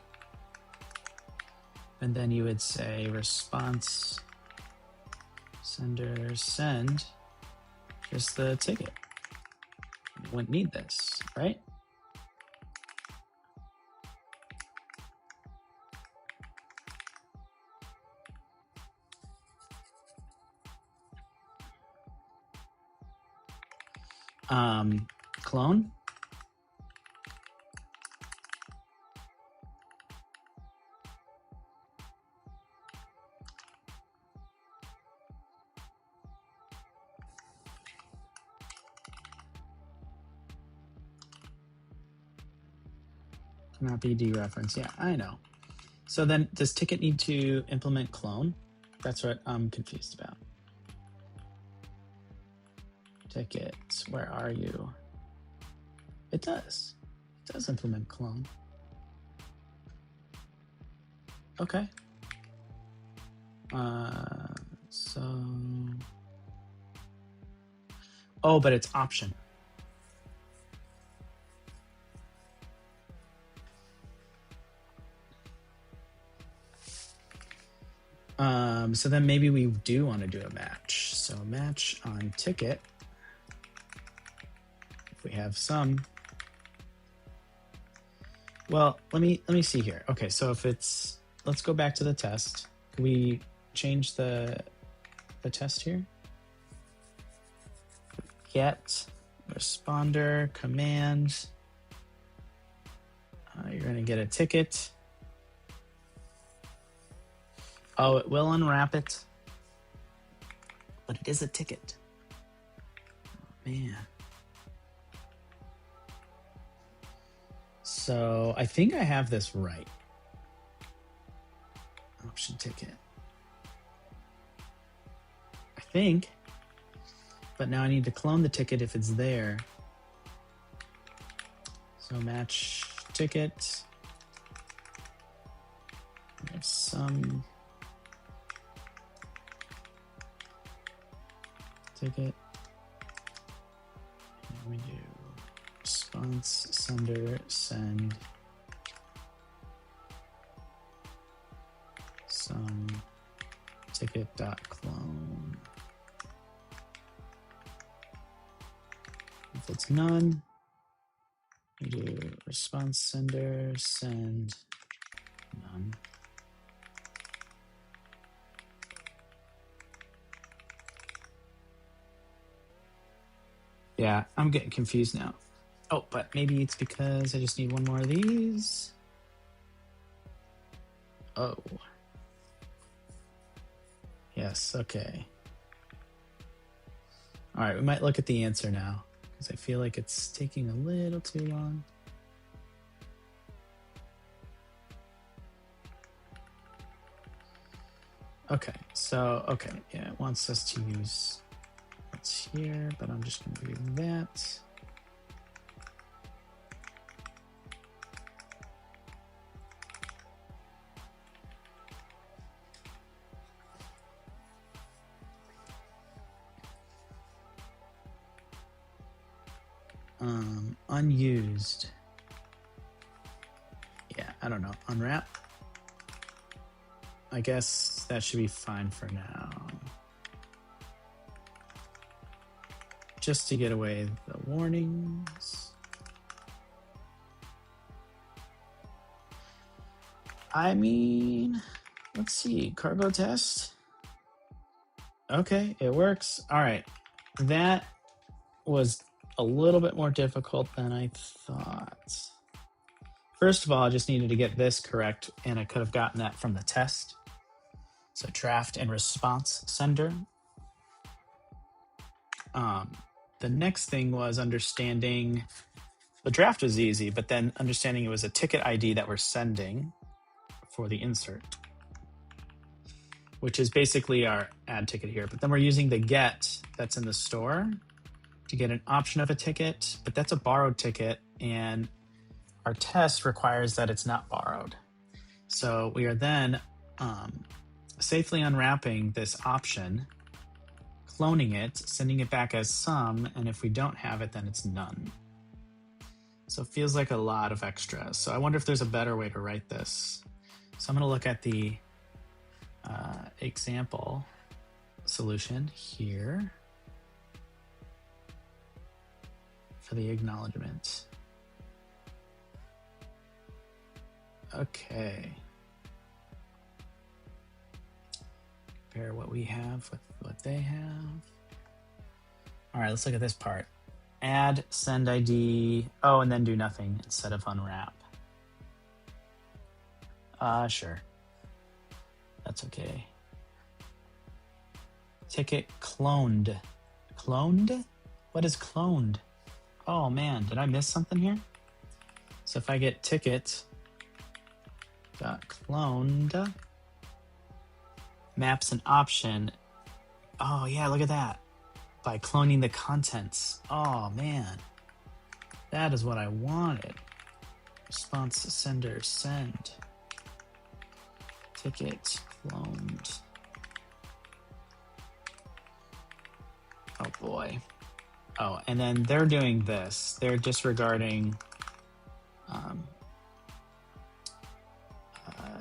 and then you would say response sender send just the ticket. You wouldn't need this, right? Clone. Not be dereference. Yeah, I know. So then does ticket need to implement clone? That's what I'm confused about. Tickets, where are you? It does. It does implement clone. Okay. So. Oh, but it's option. So then maybe we do want to do a match. So match on ticket. If we have some. Well, let me see here. Okay, so if it's, let's go back to the test. Can we change the test here? Get responder command. You're going to get a ticket. Oh, it will unwrap it, but it is a ticket. Oh, man. So I think I have this right. Option ticket. I think, but now I need to clone the ticket if it's there. So match ticket. There's some ticket. And we do response sender send some ticket dot clone. If it's none, we do response sender send none. Yeah, I'm getting confused now. Oh, but maybe it's because I just need one more of these. Oh. Yes, okay. All right, we might look at the answer now because I feel like it's taking a little too long. Okay, so, okay, yeah, it wants us to use what's here, but I'm just gonna do that. Unused. Yeah, I don't know, unwrap. I guess that should be fine for now. Just to get away the warnings. I mean, let's see, cargo test. Okay, it works. All right, that was a little bit more difficult than I thought. First of all, I just needed to get this correct, and I could have gotten that from the test. So draft and response sender. The next thing was understanding, the draft was easy, but then understanding it was a ticket ID that we're sending for the insert, which is basically our add ticket here. But then we're using the get that's in the store to get an option of a ticket, but that's a borrowed ticket, and our test requires that it's not borrowed. So we are then safely unwrapping this option, cloning it, sending it back as some, and if we don't have it, then it's none. So it feels like a lot of extra. So I wonder if there's a better way to write this. So I'm going to look at the example solution here for the acknowledgement. Okay. Compare what we have with what they have. All right, let's look at this part. add send ID. Oh, and then do nothing instead of unwrap. Sure. That's okay. Ticket cloned. Cloned? What is cloned? Oh man, did I miss something here? So if I get ticket dot cloned, maps an option. Oh yeah, look at that. By cloning the contents. Oh man, that is what I wanted. Response sender send. Ticket cloned. Oh boy. Oh, and then they're doing this. They're disregarding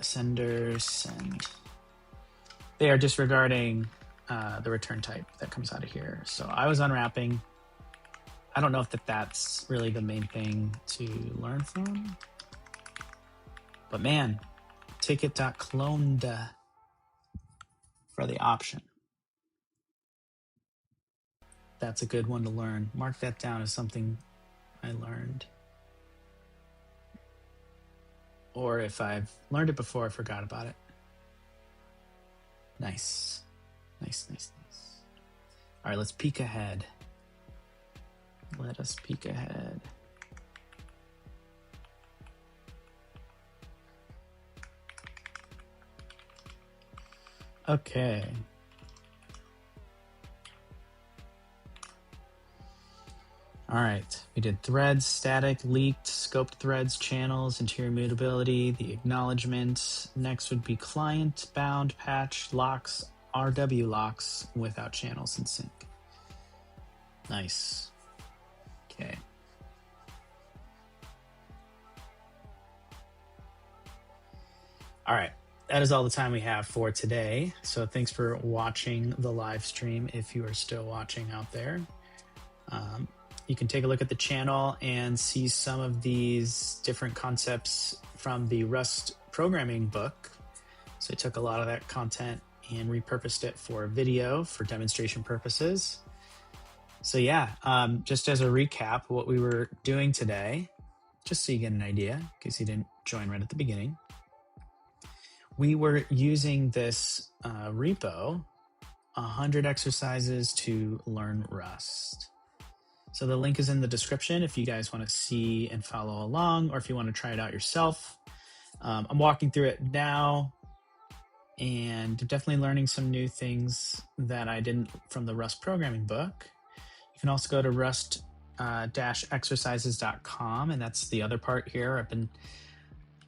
sender send. They are disregarding the return type that comes out of here. So I was unwrapping. I don't know if that's really the main thing to learn from. But man, ticket.cloned for the option. That's a good one to learn. Mark that down as something I learned. Or if I've learned it before, I forgot about it. Nice. Nice, nice, nice. All right, let's peek ahead. Let us peek ahead. Okay. All right, we did threads, static, leaked, scoped threads, channels, interior mutability, the acknowledgement. Next would be client, bound, patch, locks, RW locks without channels in sync. Nice. Okay. All right, that is all the time we have for today. So thanks for watching the live stream if you are still watching out there. You can take a look at the channel and see some of these different concepts from the Rust programming book. So I took a lot of that content and repurposed it for video for demonstration purposes. So yeah, just as a recap, what we were doing today, just so you get an idea, in case you didn't join right at the beginning, we were using this repo, 100 exercises to learn Rust. So the link is in the description if you guys want to see and follow along, or if you want to try it out yourself. I'm walking through it now and definitely learning some new things that I didn't from the Rust programming book. You can also go to rust-exercises.com, and that's the other part here. I've been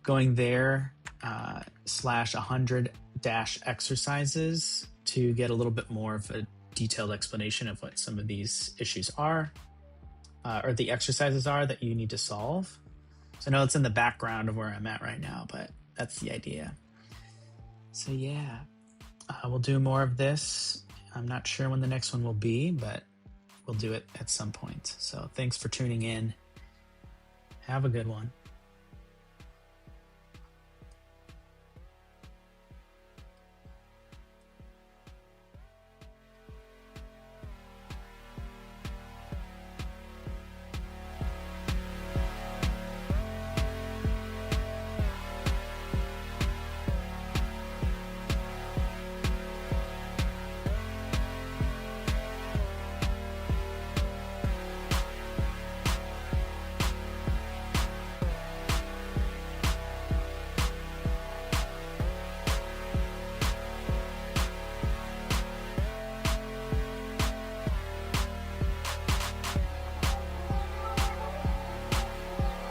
going there /100-exercises to get a little bit more of a detailed explanation of what some of these issues are. Or the exercises are that you need to solve. So I know it's in the background of where I'm at right now, but that's the idea. So yeah, we'll do more of this. I'm not sure when the next one will be, but we'll do it at some point. So thanks for tuning in. Have a good one.